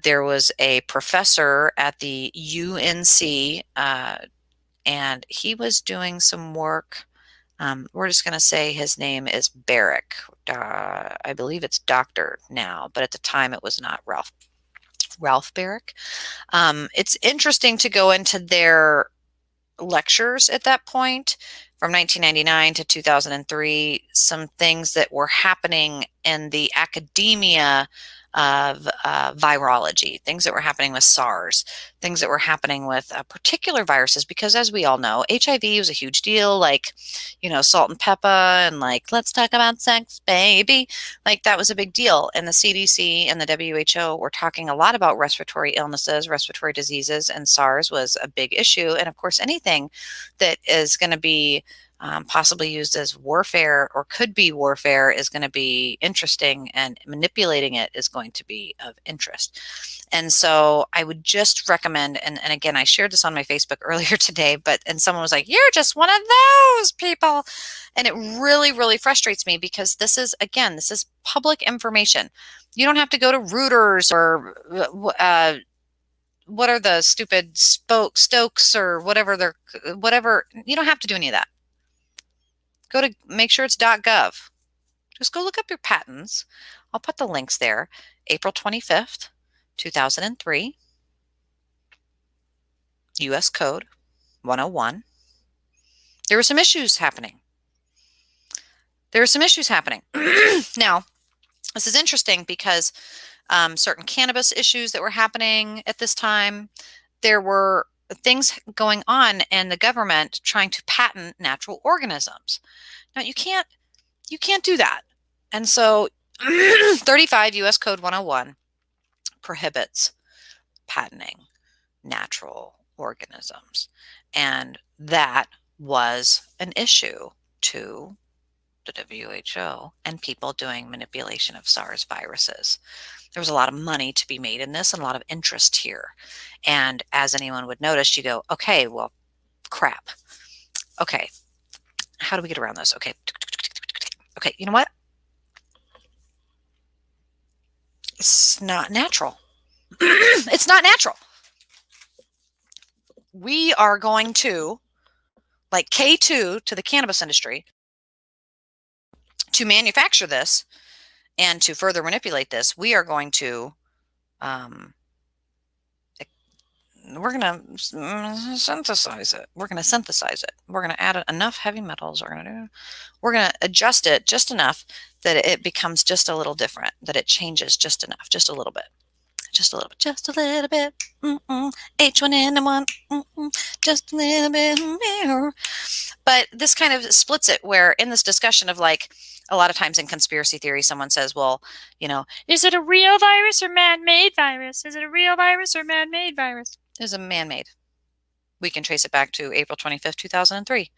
there was a professor at the UNC, and he was doing some work. We're just going to say his name is Barrick. I believe it's Doctor now, but at the time it was not Ralph Barrick. It's interesting to go into their lectures at that point from 1999 to 2003, some things that were happening in the academia of virology, things that were happening with SARS, things that were happening with particular viruses, because as we all know, HIV was a huge deal, like, salt and pepper, and like, let's talk about sex, baby. Like, that was a big deal. And the CDC and the WHO were talking a lot about respiratory illnesses, respiratory diseases, and SARS was a big issue. And of course, anything that is going to be possibly used as warfare or could be warfare is going to be interesting, and manipulating it is going to be of interest. And so I would just recommend, and again, I shared this on my Facebook earlier today, and someone was like, you're just one of those people. And it really, really frustrates me, because this is public information. You don't have to go to Reuters or what are the stupid Stokes or whatever you don't have to do any of that. Go to make sure it's .gov. Just go look up your patents. I'll put the links there. April 25th, 2003, US Code 101. There were some issues happening. Now, this is interesting because certain cannabis issues that were happening at this time, there were things going on in the government trying to patent natural organisms. Now you can't do that. And so 35 US Code 101 prohibits patenting natural organisms. And that was an issue to the WHO and people doing manipulation of SARS viruses. There was a lot of money to be made in this and a lot of interest here. And as anyone would notice, you go, okay, well, crap. Okay, how do we get around this? Okay. Okay, you know what? It's not natural. It's not natural. We are going to, like K2 to the cannabis industry, to manufacture this and to further manipulate this. We are going to, we're going to synthesize it. We're going to synthesize it. We're going to add enough heavy metals. We're going to adjust it just enough that it becomes just a little different, that it changes just enough, just a little bit. Just a little bit, just a little bit. H1N1, just a little bit. But this kind of splits it, where in this discussion of, like, a lot of times in conspiracy theory, someone says, well, is it a real virus or man-made virus? Is it a real virus or man-made virus? It's a man-made. We can trace it back to April 25th, 2003,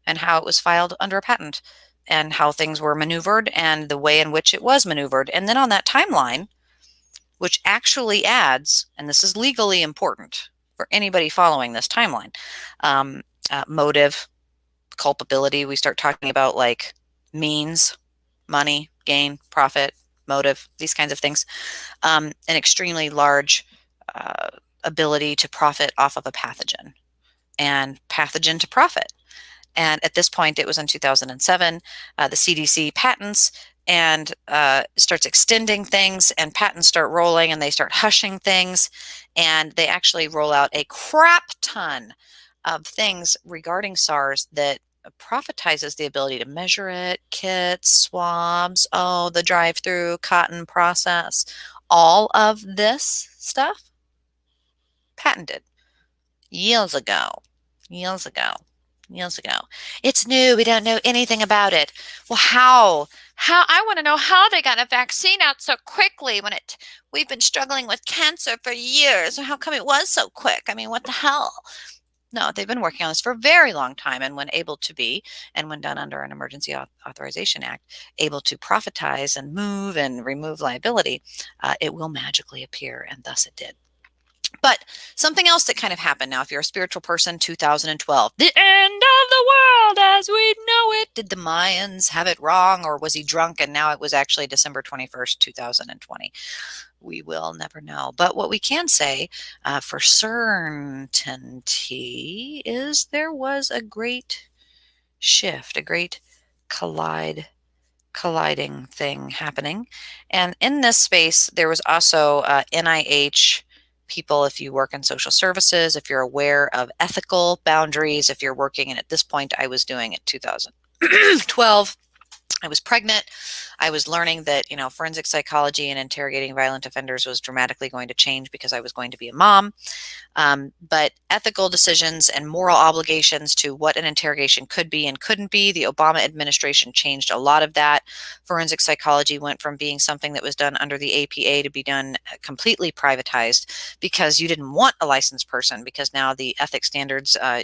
and how it was filed under a patent, and how things were maneuvered, and the way in which it was maneuvered. And then on that timeline, which actually adds, and this is legally important for anybody following this timeline, motive, culpability. We start talking about, like, means, money, gain, profit, motive, these kinds of things. An extremely large ability to profit off of a pathogen, and pathogen to profit. And at this point, it was in 2007, the CDC patents and starts extending things, and patents start rolling, and they start hushing things, and they actually roll out a crap ton of things regarding SARS that profitizes the ability to measure it, kits, swabs, the drive-through cotton process, all of this stuff patented years ago, years ago. Years ago. It's new. We don't know anything about it. Well, how? I want to know how they got a vaccine out so quickly when we've been struggling with cancer for years. How come it was so quick? I mean, what the hell? No, they've been working on this for a very long time, and when able to be, and when done under an Emergency Authorization Act, able to profitize and move and remove liability, it will magically appear, and thus it did. But something else that kind of happened now, if you're a spiritual person, 2012, the end of the world as we know it. Did the Mayans have it wrong, or was he drunk and now it was actually December 21st, 2020? We will never know. But what we can say for certainty is there was a great shift, a great colliding thing happening. And in this space, there was also NIH people, if you work in social services, if you're aware of ethical boundaries, if you're working, and at this point I was doing it 2012. I was pregnant. I was learning that, forensic psychology and interrogating violent offenders was dramatically going to change because I was going to be a mom. But ethical decisions and moral obligations to what an interrogation could be and couldn't be, the Obama administration changed a lot of that. Forensic psychology went from being something that was done under the APA to be done completely privatized, because you didn't want a licensed person, because now the ethics standards are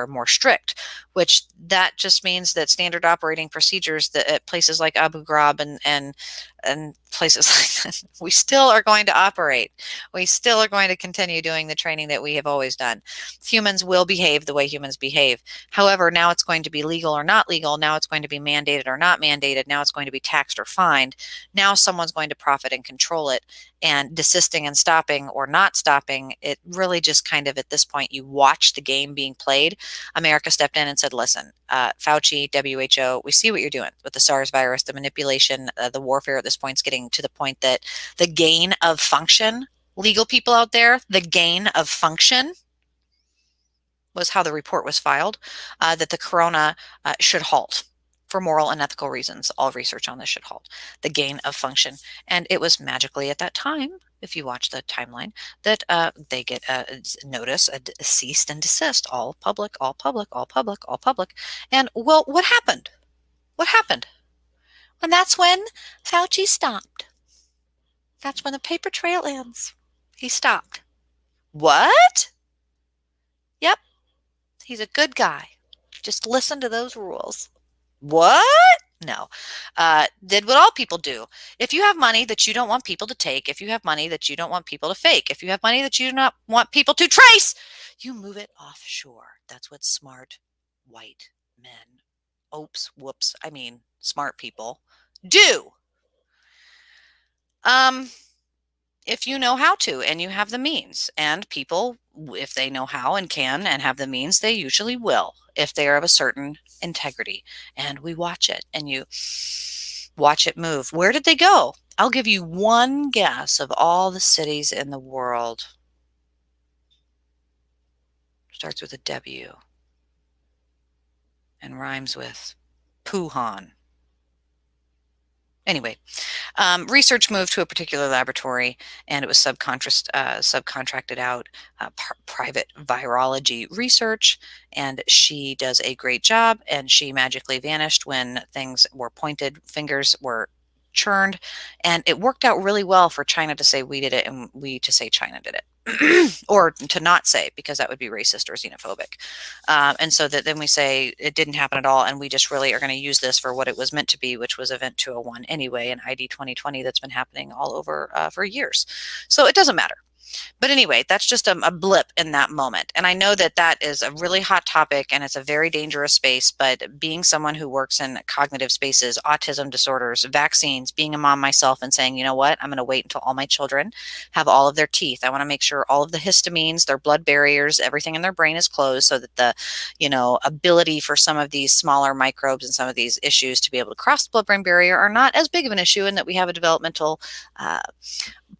more strict, which that just means that standard operating procedures that at places like Abu Ghraib and places like that, we still are going to operate. We still are going to continue doing the training that we have always done. Humans will behave the way humans behave. However, now it's going to be legal or not legal. Now it's going to be mandated or not mandated. Now it's going to be taxed or fined. Now someone's going to profit and control it. And desisting and stopping or not stopping, it really just kind of, at this point, you watch the game being played. America stepped in and said, listen, Fauci, WHO, we see what you're doing with the SARS virus, the manipulation, the warfare at this point is getting to the point that the gain of function, legal people out there, the gain of function was how the report was filed, that the corona should halt. For moral and ethical reasons, all research on this should halt. The gain of function. And it was magically at that time if you watch the timeline, that they get a notice, a cease and desist, all public, all public, all public, all public. And well, what happened? What happened? And that's when Fauci stopped. That's when the paper trail ends. He stopped. What? Yep, he's a good guy. Just listen to those rules. What? No. Did what all people do. If you have money that you don't want people to take, if you have money that you don't want people to fake, if you have money that you do not want people to trace, you move it offshore. That's what smart white men, oops, whoops, I mean, smart people do. Um, if you know how to and you have the means, and people, if they know how and can and have the means, they usually will, if they are of a certain integrity. And we watch it, and you watch it move. Where did they go? I'll give you one guess of all the cities in the world. Starts with a W and rhymes with Puhan. Anyway, research moved to a particular laboratory, and it was subcontracted out, private virology research, and she does a great job, and she magically vanished when things were pointed, fingers were churned, and it worked out really well for China to say we did it and we to say China did it. Or to not say, because that would be racist or xenophobic. And so that then we say it didn't happen at all, and we just really are going to use this for what it was meant to be, which was Event 201 anyway, an ID 2020 that's been happening all over for years. So it doesn't matter. But anyway, that's just a blip in that moment. And I know that that is a really hot topic and it's a very dangerous space. But being someone who works in cognitive spaces, autism disorders, vaccines, being a mom myself and saying, you know what, I'm going to wait until all my children have all of their teeth. I want to make sure all of the histamines, their blood barriers, everything in their brain is closed so that the, ability for some of these smaller microbes and some of these issues to be able to cross the blood-brain barrier are not as big of an issue, and that we have a developmental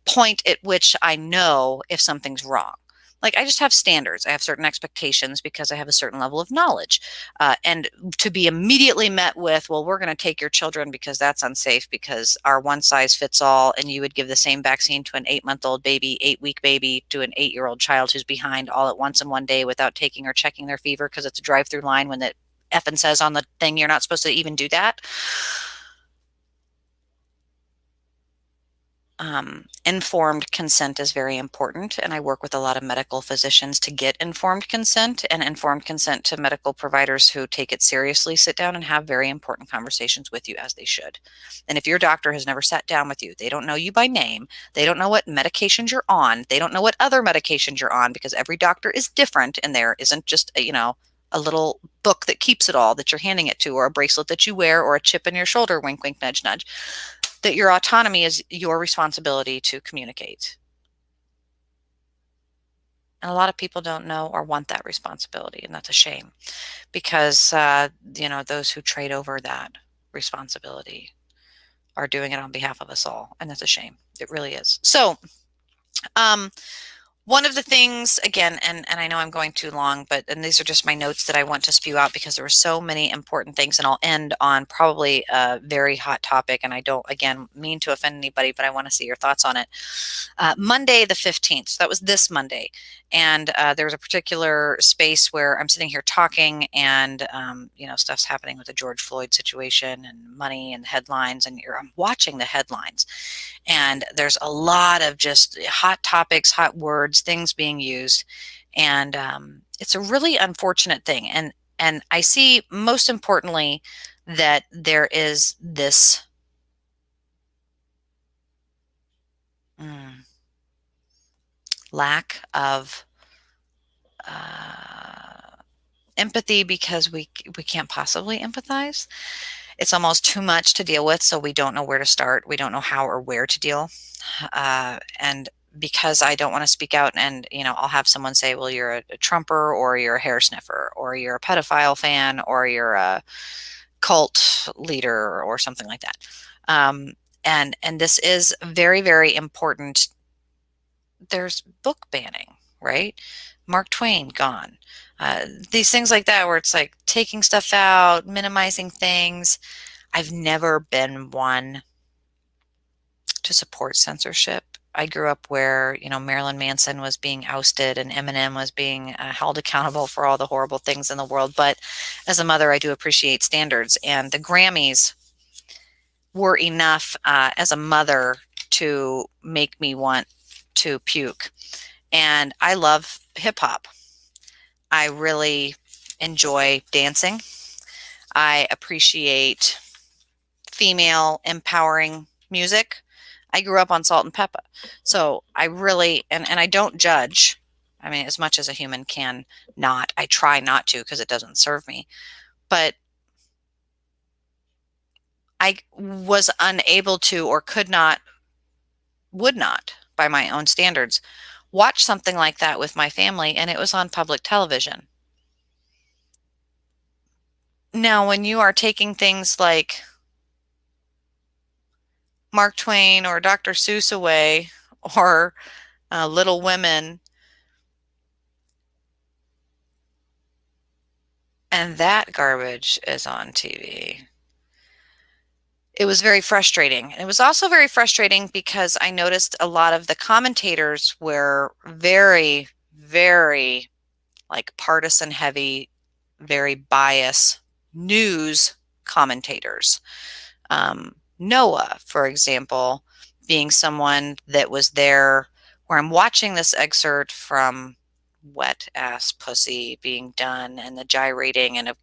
point at which I know if something's wrong. Like, I just have standards. I have certain expectations because I have a certain level of knowledge. And to be immediately met with, well, we're going to take your children because that's unsafe because our one size fits all, and you would give the same vaccine to an 8-month-old baby, 8-week baby, to an 8-year-old child who's behind all at once in one day without taking or checking their fever because it's a drive-through line when it effing says on the thing you're not supposed to even do that. Informed consent is very important, and I work with a lot of medical physicians to get informed consent, and informed consent to medical providers who take it seriously sit down and have very important conversations with you, as they should. And if your doctor has never sat down with you, they don't know you by name, they don't know what medications you're on, they don't know what other medications you're on, because every doctor is different, and there isn't just a little book that keeps it all that you're handing it to, or a bracelet that you wear, or a chip in your shoulder, wink wink nudge nudge. That your autonomy is your responsibility to communicate. And a lot of people don't know or want that responsibility, and that's a shame, because those who trade over that responsibility are doing it on behalf of us all, and that's a shame. It really is. So one of the things, again, and I know I'm going too long, and these are just my notes that I want to spew out because there were so many important things, and I'll end on probably a very hot topic, and I don't, again, mean to offend anybody, but I want to see your thoughts on it. Monday the 15th, so that was this Monday, and there was a particular space where I'm sitting here talking, and stuff's happening with the George Floyd situation and money and headlines, and I'm watching the headlines, and there's a lot of just hot topics, hot words, things being used, and it's a really unfortunate thing. And I see, most importantly, that there is this lack of empathy, because we can't possibly empathize. It's almost too much to deal with, so we don't know where to start. We don't know how or where to deal. And because I don't want to speak out, and I'll have someone say, well, you're a Trumper, or you're a hair sniffer, or you're a pedophile fan, or you're a cult leader, or something like that. And this is very, very important. There's book banning, right? Mark Twain gone. These things like that, where it's like taking stuff out, minimizing things. I've never been one to support censorship I grew up where, Marilyn Manson was being ousted and Eminem was being held accountable for all the horrible things in the world. But as a mother, I do appreciate standards. And the Grammys were enough as a mother to make me want to puke. And I love hip hop. I really enjoy dancing. I appreciate female empowering music. I grew up on Salt and Pepper. So I really, and I don't judge. I mean, as much as a human can not. I try not to because it doesn't serve me. But I was unable to or could not, would not, by my own standards, watch something like that with my family, and it was on public television. Now, when you are taking things like Mark Twain or Dr. Seuss away or Little Women, and that garbage is on TV. It was very frustrating. It was also very frustrating because I noticed a lot of the commentators were very, very like partisan heavy, very biased news commentators. Noah, for example, being someone that was there where I'm watching this excerpt from Wet Ass Pussy being done and the gyrating, and I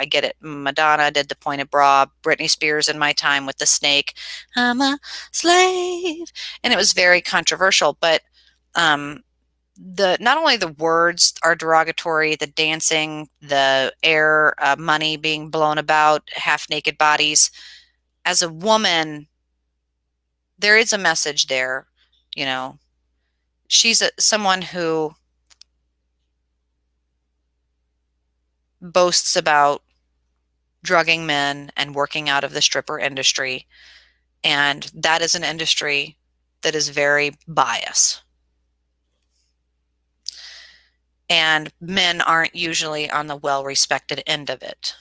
get it. Madonna did the pointed bra, Britney Spears in my time with the snake, I'm a slave. And it was very controversial, but the not only the words are derogatory, the dancing, the air, money being blown about, half naked bodies. As a woman, there is a message there. You know, she's someone who boasts about drugging men and working out of the stripper industry. And that is an industry that is very biased. And men aren't usually on the well-respected end of it.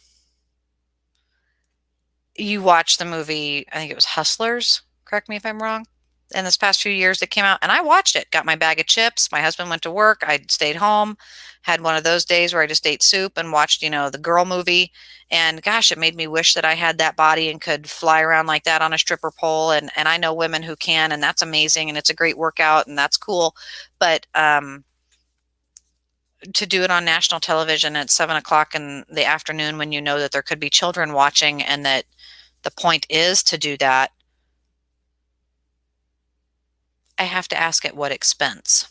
You watch the movie, I think it was Hustlers, correct me if I'm wrong, in this past few years that came out, and I watched it, got my bag of chips, my husband went to work, I stayed home, had one of those days where I just ate soup and watched, the girl movie, and gosh, it made me wish that I had that body and could fly around like that on a stripper pole, and I know women who can, and that's amazing, and it's a great workout, and that's cool, but to do it on national television at 7 o'clock in the afternoon when you know that there could be children watching and that the point is to do that, I have to ask at what expense.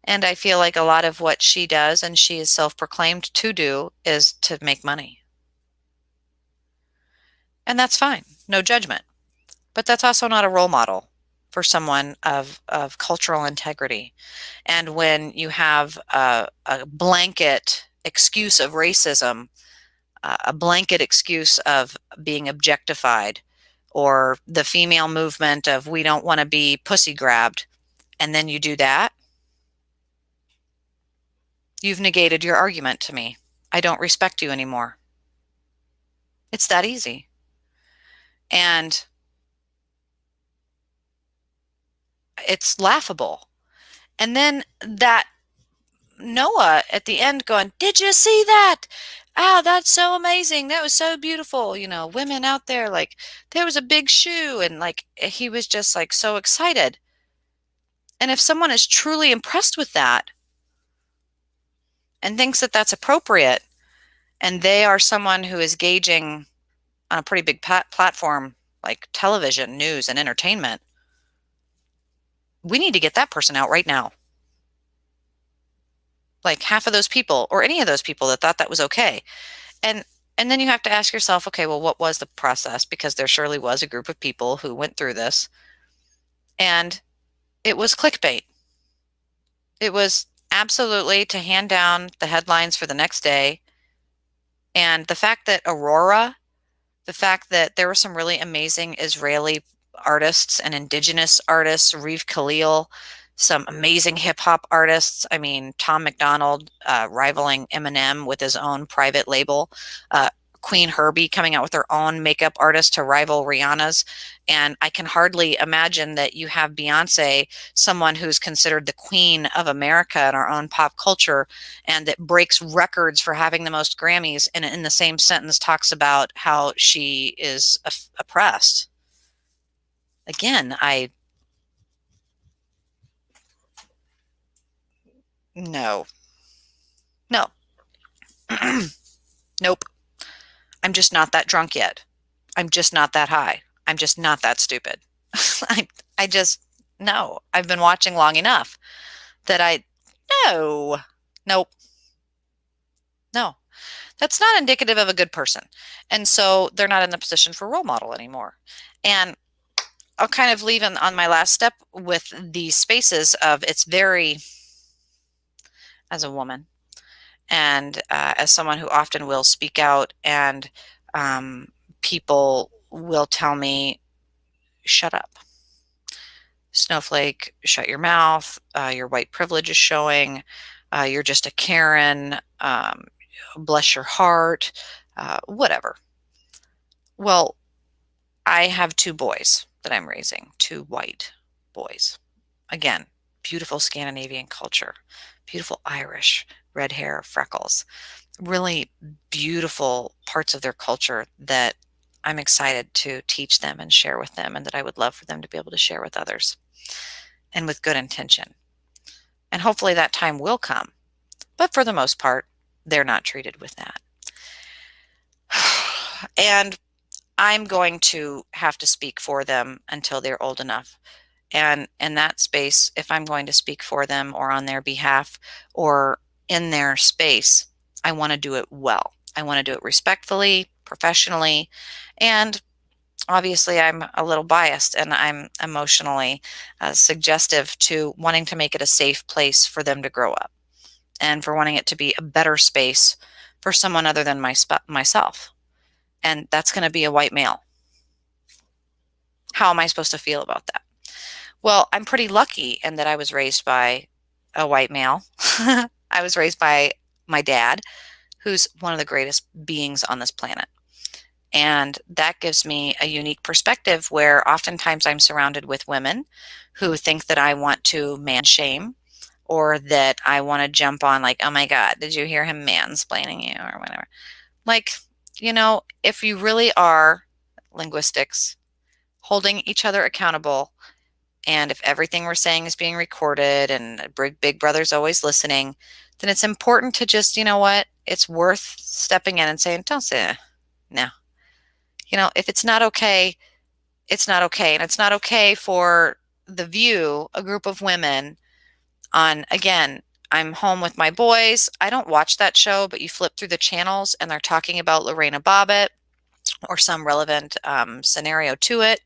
And I feel like a lot of what she does, and she is self-proclaimed to do, is to make money. And that's fine, no judgment. But that's also not a role model for someone of cultural integrity. And when you have a blanket excuse of racism, a blanket excuse of being objectified, or the female movement of we don't want to be pussy grabbed, and then you do that, you've negated your argument to me. I don't respect you anymore. It's that easy. And it's laughable. And then that Noah at the end going, did you see that? Oh, that's so amazing. That was so beautiful. Women out there, like, there was a big shoe. And like, he was just like so excited. And if someone is truly impressed with that and thinks that that's appropriate, and they are someone who is gauging on a pretty big platform like television, news, and entertainment, we need to get that person out right now. Like half of those people, or any of those people that thought that was okay. And then you have to ask yourself, okay, well, what was the process? Because there surely was a group of people who went through this, and it was clickbait. It was absolutely to hand down the headlines for the next day. And the fact that the fact that there were some really amazing Israeli artists and indigenous artists, Reeve Khalil, some amazing hip hop artists. I mean, Tom McDonald rivaling Eminem with his own private label. Queen Herbie coming out with her own makeup artist to rival Rihanna's. And I can hardly imagine that you have Beyonce, someone who's considered the queen of America in our own pop culture, and that breaks records for having the most Grammys, and in the same sentence talks about how she is oppressed. Again, no, no, nope. I'm just not that drunk yet. I'm just not that high. I'm just not that stupid. I, I just, no, I've been watching long enough that no, nope, no, that's not indicative of a good person. And so they're not in the position for role model anymore. And I'll kind of leave on my last step with these spaces of it's very, as a woman and as someone who often will speak out, and people will tell me, shut up. Snowflake, shut your mouth. Your white privilege is showing. You're just a Karen. Bless your heart. Whatever. Well, I have two boys that I'm raising, two white boys. Again, beautiful Scandinavian culture, beautiful Irish, red hair, freckles, really beautiful parts of their culture that I'm excited to teach them and share with them, and that I would love for them to be able to share with others, and with good intention. And hopefully that time will come. But for the most part, they're not treated with that. And I'm going to have to speak for them until they're old enough. And in that space, if I'm going to speak for them or on their behalf or in their space, I want to do it well. I want to do it respectfully, professionally, and obviously I'm a little biased and I'm emotionally suggestive to wanting to make it a safe place for them to grow up, and for wanting it to be a better space for someone other than myself. And that's going to be a white male. How am I supposed to feel about that? Well, I'm pretty lucky in that I was raised by a white male. I was raised by my dad, who's one of the greatest beings on this planet. And that gives me a unique perspective where oftentimes I'm surrounded with women who think that I want to man shame, or that I want to jump on like, oh my God, did you hear him mansplaining you or whatever? Like, if you really are linguistics, holding each other accountable, and if everything we're saying is being recorded and Big Brother's always listening, then it's important to just, you know what, it's worth stepping in and saying, don't say that. No. If it's not okay, it's not okay. And it's not okay for The View, a group of women on, again, I'm home with my boys. I don't watch that show, but you flip through the channels and they're talking about Lorena Bobbitt or some relevant scenario to it.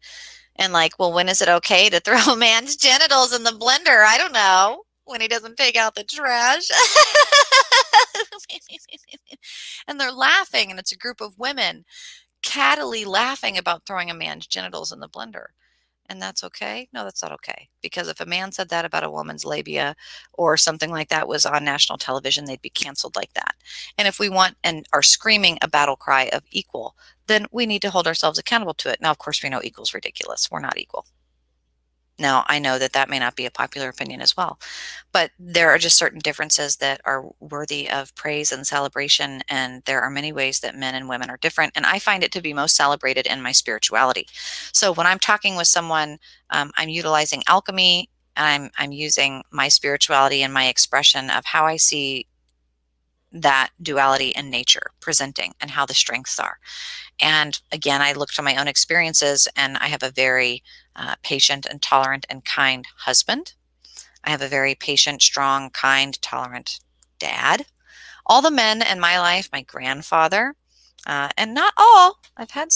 And like, well, when is it okay to throw a man's genitals in the blender? I don't know. When he doesn't take out the trash. And they're laughing, and it's a group of women cattily laughing about throwing a man's genitals in the blender. And that's okay? No, that's not okay. Because if a man said that about a woman's labia or something like that was on national television, they'd be canceled like that. And if we want and are screaming a battle cry of equal, then we need to hold ourselves accountable to it. Now, of course, we know equal's ridiculous. We're not equal. Now, I know that that may not be a popular opinion as well, but there are just certain differences that are worthy of praise and celebration, and there are many ways that men and women are different, and I find it to be most celebrated in my spirituality. So when I'm talking with someone, I'm utilizing alchemy, and I'm using my spirituality and my expression of how I see that duality in nature presenting and how the strengths are. And again, I look to my own experiences, and I have a very patient and tolerant and kind husband. I have a very patient, strong, kind, tolerant dad. All the men in my life, my grandfather, and not all. I've known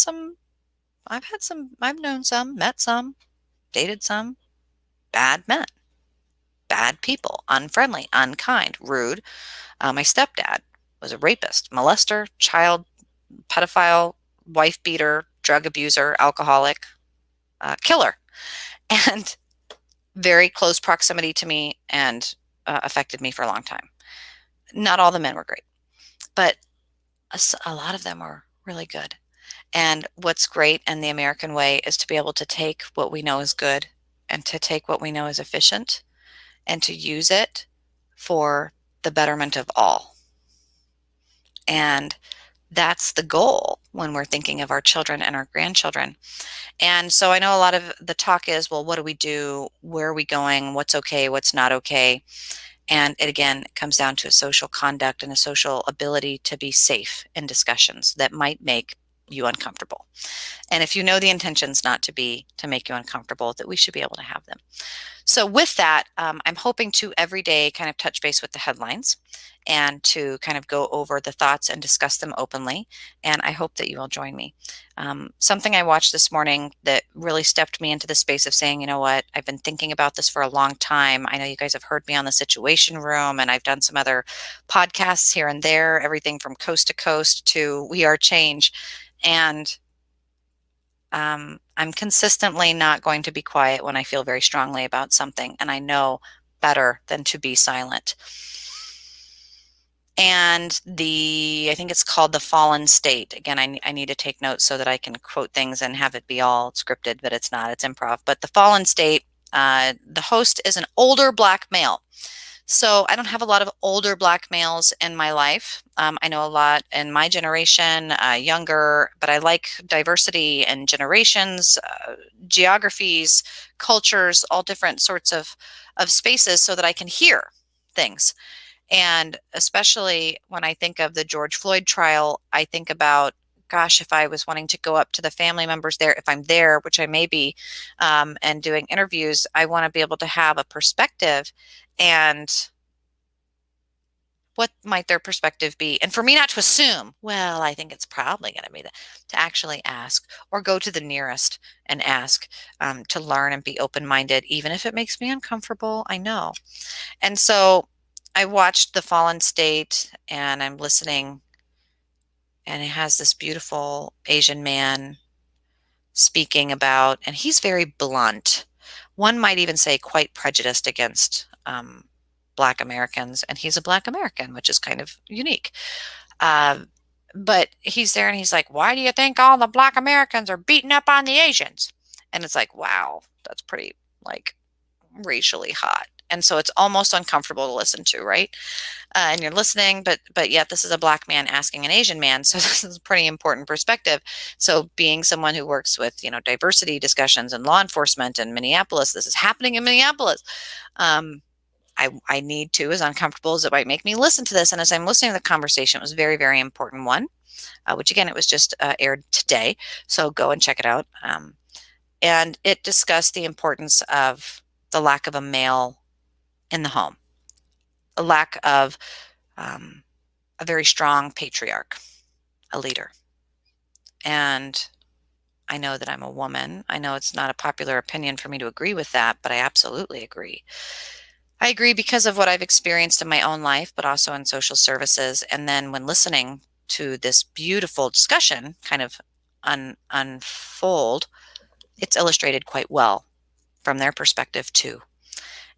some, met some, dated some bad men, bad people, unfriendly, unkind, rude. My stepdad was a rapist, molester, child pedophile, wife beater, drug abuser, alcoholic, killer, and very close proximity to me, and affected me for a long time. Not all the men were great, but a lot of them were really good. And what's great in the American way is to be able to take what we know is good and to take what we know is efficient and to use it for the betterment of all. And that's the goal when we're thinking of our children and our grandchildren. And so I know a lot of the talk is, well, what do we do? Where are we going? What's okay? What's not okay? And it again comes down to a social conduct and a social ability to be safe in discussions that might make you uncomfortable. And if you know the intentions not to make you uncomfortable, that we should be able to have them. So with that, I'm hoping to every day kind of touch base with the headlines and to kind of go over the thoughts and discuss them openly. And I hope that you will join me. Something I watched this morning that really stepped me into the space of saying, you know what, I've been thinking about this for a long time. I know you guys have heard me on the Situation Room, and I've done some other podcasts here and there, everything from Coast to Coast to We Are Change. And I'm consistently not going to be quiet when I feel very strongly about something, and I know better than to be silent. And I think it's called The Fallen State. Again, I need to take notes so that I can quote things and have it be all scripted, but it's not, it's improv. But The Fallen State, the host is an older Black male. So I don't have a lot of older Black males in my life. I know a lot in my generation, younger, but I like diversity in generations, geographies, cultures, all different sorts of spaces so that I can hear things. And especially when I think of the George Floyd trial, I think about, gosh, if I was wanting to go up to the family members there, if I'm there, which I may be, and doing interviews, I want to be able to have a perspective and what might their perspective be? And for me not to assume, well, I think it's probably going to be that, to actually ask or go to the nearest and ask, to learn and be open-minded, even if it makes me uncomfortable, I know. And so I watched The Fallen State and I'm listening, and it has this beautiful Asian man speaking about, and he's very blunt. One might even say quite prejudiced against Black Americans, and he's a Black American, which is kind of unique. Uh, but he's there and he's like, why do you think all the Black Americans are beating up on the Asians? And it's like, wow, that's pretty like racially hot. And so it's almost uncomfortable to listen to, right? And you're listening, but yet this is a Black man asking an Asian man, so this is a pretty important perspective. So being someone who works with diversity discussions and law enforcement in Minneapolis, this is happening in Minneapolis. I need to, as uncomfortable as it might make me, listen to this. And as I'm listening to the conversation, it was a very, very important one, which again, it was just aired today. So go and check it out. And it discussed the importance of the lack of a male in the home, a lack of a very strong patriarch, a leader. And I know that I'm a woman. I know it's not a popular opinion for me to agree with that, but I absolutely agree. I agree because of what I've experienced in my own life, but also in social services. And then when listening to this beautiful discussion kind of unfold, it's illustrated quite well from their perspective too.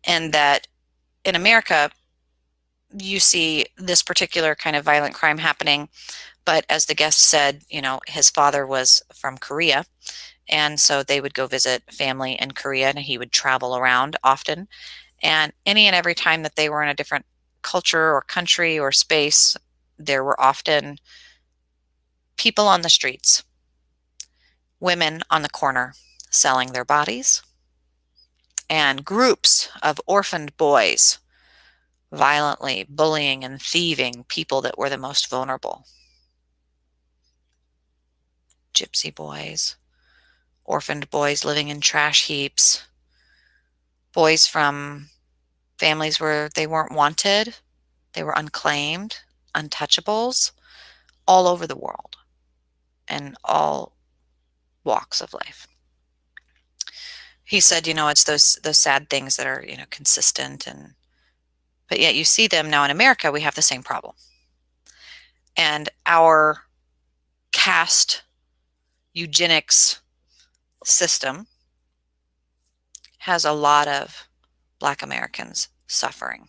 And that in America, you see this particular kind of violent crime happening. But as the guest said, his father was from Korea. And so they would go visit family in Korea and he would travel around often. And any and every time that they were in a different culture or country or space, there were often people on the streets, women on the corner selling their bodies, and groups of orphaned boys violently bullying and thieving people that were the most vulnerable. Gypsy boys, orphaned boys living in trash heaps, boys from families where they weren't wanted, they were unclaimed, untouchables, all over the world and all walks of life. He said, it's those sad things that are, consistent, but yet you see them now in America. We have the same problem. And our caste eugenics system has a lot of Black Americans suffering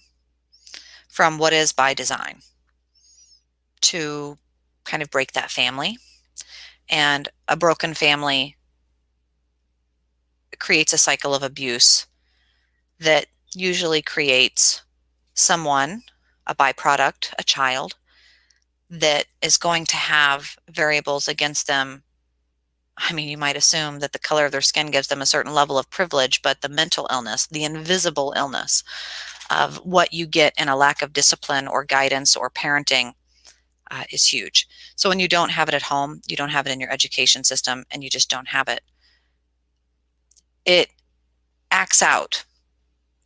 from what is by design to kind of break that family And a broken family creates a cycle of abuse that usually creates someone, a byproduct, a child, that is going to have variables against them. I mean, you might assume that the color of their skin gives them a certain level of privilege, but the mental illness, the invisible illness of what you get in a lack of discipline or guidance or parenting is huge. So when you don't have it at home, you don't have it in your education system, and you just don't have it, it acts out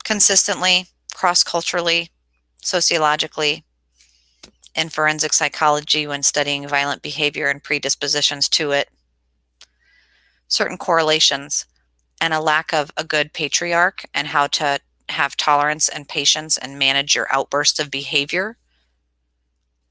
consistently, cross-culturally, sociologically, in forensic psychology when studying violent behavior and predispositions to it, certain correlations, and a lack of a good patriarch and how to have tolerance and patience and manage your outbursts of behavior.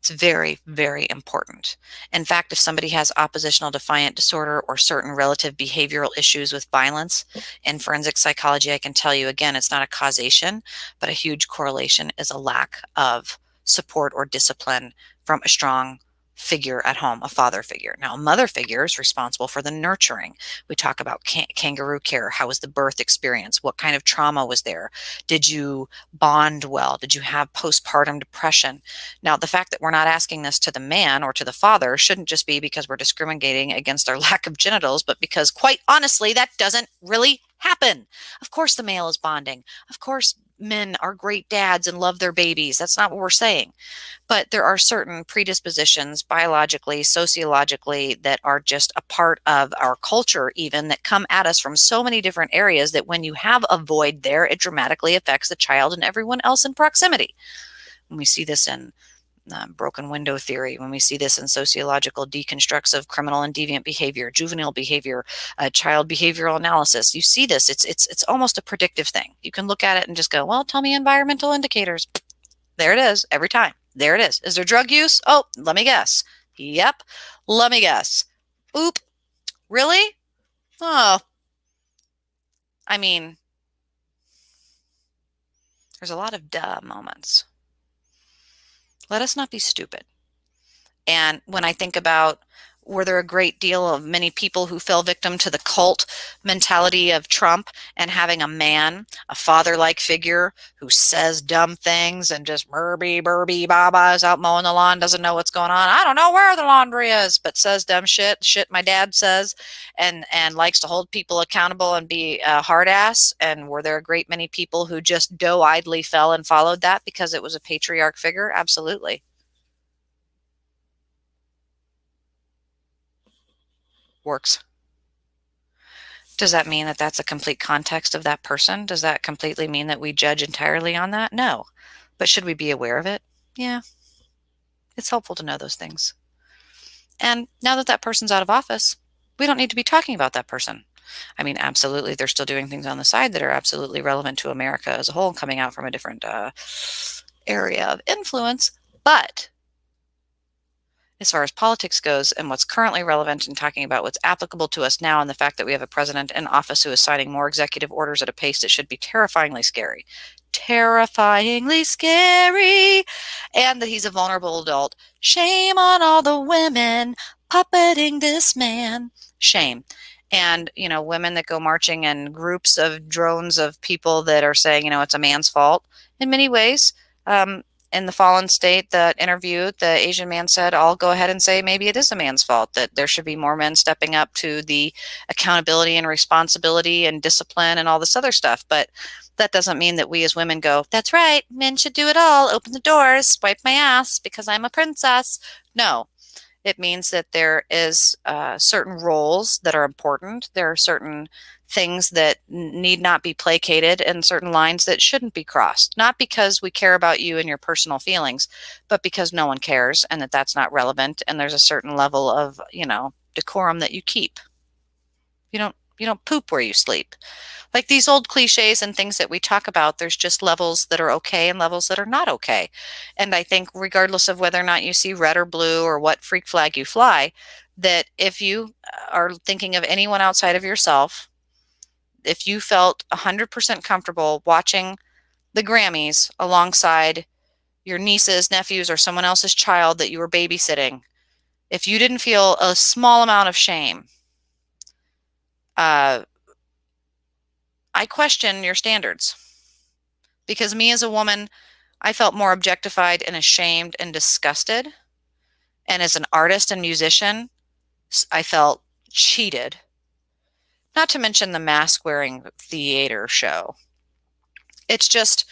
It's very, very important. In fact, if somebody has oppositional defiant disorder or certain relative behavioral issues with violence, in forensic psychology, I can tell you again, it's not a causation, but a huge correlation is a lack of support or discipline from a strong figure at home, a father figure. Now, a mother figure is responsible for the nurturing. We talk about kangaroo care. How was the birth experience? What kind of trauma was there? Did you bond well? Did you have postpartum depression? Now, the fact that we're not asking this to the man or to the father shouldn't just be because we're discriminating against our lack of genitals, but because, quite honestly, that doesn't really happen. Of course, the male is bonding. Of course, men are great dads and love their babies. That's not what we're saying. But there are certain predispositions, biologically, sociologically, that are just a part of our culture, even that come at us from so many different areas that when you have a void there, it dramatically affects the child and everyone else in proximity. When we see this in broken window theory, when we see this in sociological deconstructs of criminal and deviant behavior, juvenile behavior, child behavioral analysis, you see this. It's almost a predictive thing. You can look at it and just go, well, tell me environmental indicators. There it is every time. There it is. Is there drug use? Oh, let me guess. Yep. Let me guess. Oop. Really? Oh, I mean, there's a lot of duh moments. Let us not be stupid. And when I think about, were there a great deal of many people who fell victim to the cult mentality of Trump and having a man, a father-like figure who says dumb things and just burby baba is out mowing the lawn, doesn't know what's going on. I don't know where the laundry is, but says dumb shit my dad says, and likes to hold people accountable and be a hard ass. And were there a great many people who just doe-eyedly fell and followed that because it was a patriarch figure? Absolutely. Works. Does that mean that that's a complete context of that person? Does that completely mean that we judge entirely on that? No. But should we be aware of it? Yeah, it's helpful to know those things. And now that that person's out of office, we don't need to be talking about that person. I mean, absolutely, they're still doing things on the side that are absolutely relevant to America as a whole, coming out from a different area of influence. But as far as politics goes and what's currently relevant and talking about what's applicable to us now and the fact that we have a president in office who is signing more executive orders at a pace that should be terrifyingly scary. Terrifyingly scary. And that he's a vulnerable adult. Shame on all the women puppeting this man. Shame. And, you know, women that go marching in groups of drones of people that are saying, you know, it's a man's fault in many ways. In the Fallen State, that interview, the Asian man said, I'll go ahead and say maybe it is a man's fault, that there should be more men stepping up to the accountability and responsibility and discipline and all this other stuff. But that doesn't mean that we as women go, that's right, men should do it all, open the doors, wipe my ass because I'm a princess. No. It means that there is certain roles that are important. There are certain things that need not be placated and certain lines that shouldn't be crossed. Not because we care about you and your personal feelings, but because no one cares and that that's not relevant. And there's a certain level of, you know, decorum that you keep. You don't poop where you sleep. Like these old cliches and things that we talk about, there's just levels that are okay and levels that are not okay. And I think regardless of whether or not you see red or blue or what freak flag you fly, that if you are thinking of anyone outside of yourself, if you felt 100% comfortable watching the Grammys alongside your nieces, nephews, or someone else's child that you were babysitting, If you didn't feel a small amount of shame, I question your standards. Because me as a woman, I felt more objectified and ashamed and disgusted. And as an artist and musician, I felt cheated. Not to mention the mask wearing theater show. It's just,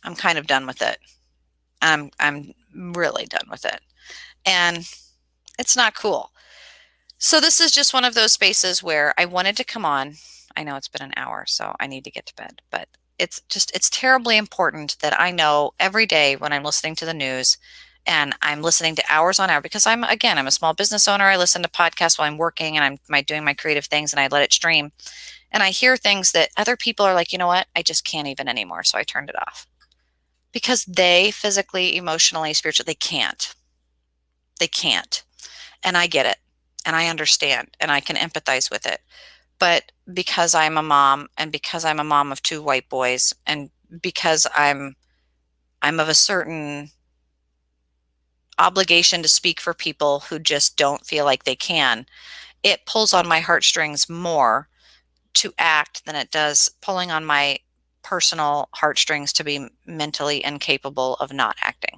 I'm kind of done with it. I'm really done with it. And it's not cool. So this is just one of those spaces where I wanted to come on. I know it's been an hour, so I need to get to bed, but it's terribly important that I know every day when I'm listening to the news and I'm listening to hours on hour because I'm a small business owner. I listen to podcasts while I'm working and I'm doing my creative things and I let it stream. And I hear things that other people are like, you know what? I just can't even anymore. So I turned it off because they physically, emotionally, spiritually, they can't. They can't. And I get it. And I understand and I can empathize with it. But because I'm a mom and because I'm a mom of two white boys and because I'm of a certain obligation to speak for people who just don't feel like they can, it pulls on my heartstrings more to act than it does pulling on my personal heartstrings to be mentally incapable of not acting.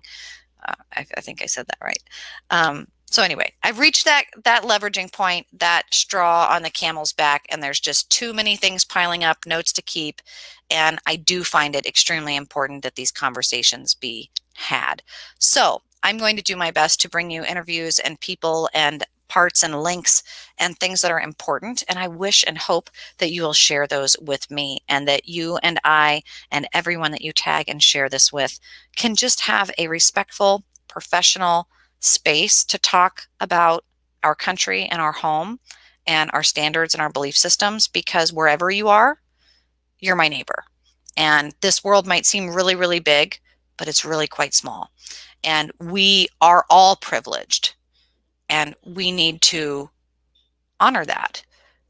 I think I said that right. So anyway, I've reached that leveraging point, that straw on the camel's back, and there's just too many things piling up, notes to keep, and I do find it extremely important that these conversations be had. So I'm going to do my best to bring you interviews and people and parts and links and things that are important, and I wish and hope that you will share those with me and that you and I and everyone that you tag and share this with can just have a respectful, professional space to talk about our country and our home and our standards and our belief systems, because wherever you are, you're my neighbor. And this world might seem really, really big, but it's really quite small. And we are all privileged, and we need to honor that.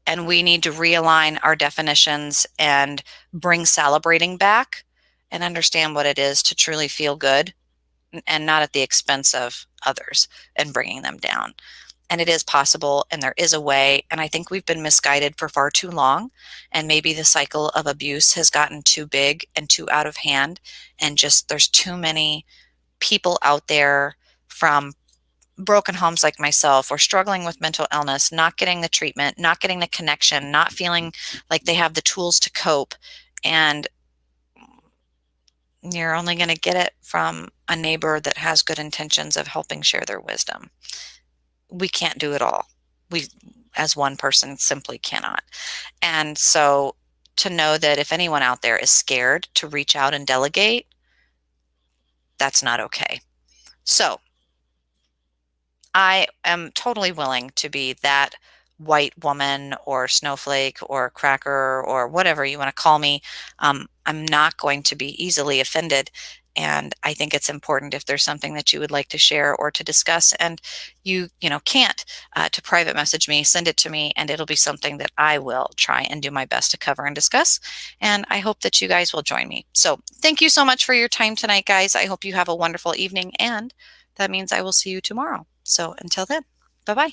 And we need to realign our definitions and bring celebrating back and understand what it is to truly feel good and not at the expense of others and bringing them down. And it is possible, and there is a way. And I think we've been misguided for far too long. And maybe the cycle of abuse has gotten too big and too out of hand. And just there's too many people out there from broken homes like myself or struggling with mental illness, not getting the treatment, not getting the connection, not feeling like they have the tools to cope. And you're only going to get it from a neighbor that has good intentions of helping share their wisdom. We can't do it all. We, as one person, simply cannot. And so to know that if anyone out there is scared to reach out and delegate, that's not okay. So I am totally willing to be that white woman or snowflake or cracker or whatever you want to call me. I'm not going to be easily offended. And I think it's important, if there's something that you would like to share or to discuss and you can't, to private message me, send it to me, and it'll be something that I will try and do my best to cover and discuss. And I hope that you guys will join me. So thank you so much for your time tonight, guys. I hope you have a wonderful evening, and that means I will see you tomorrow. So until then, bye-bye.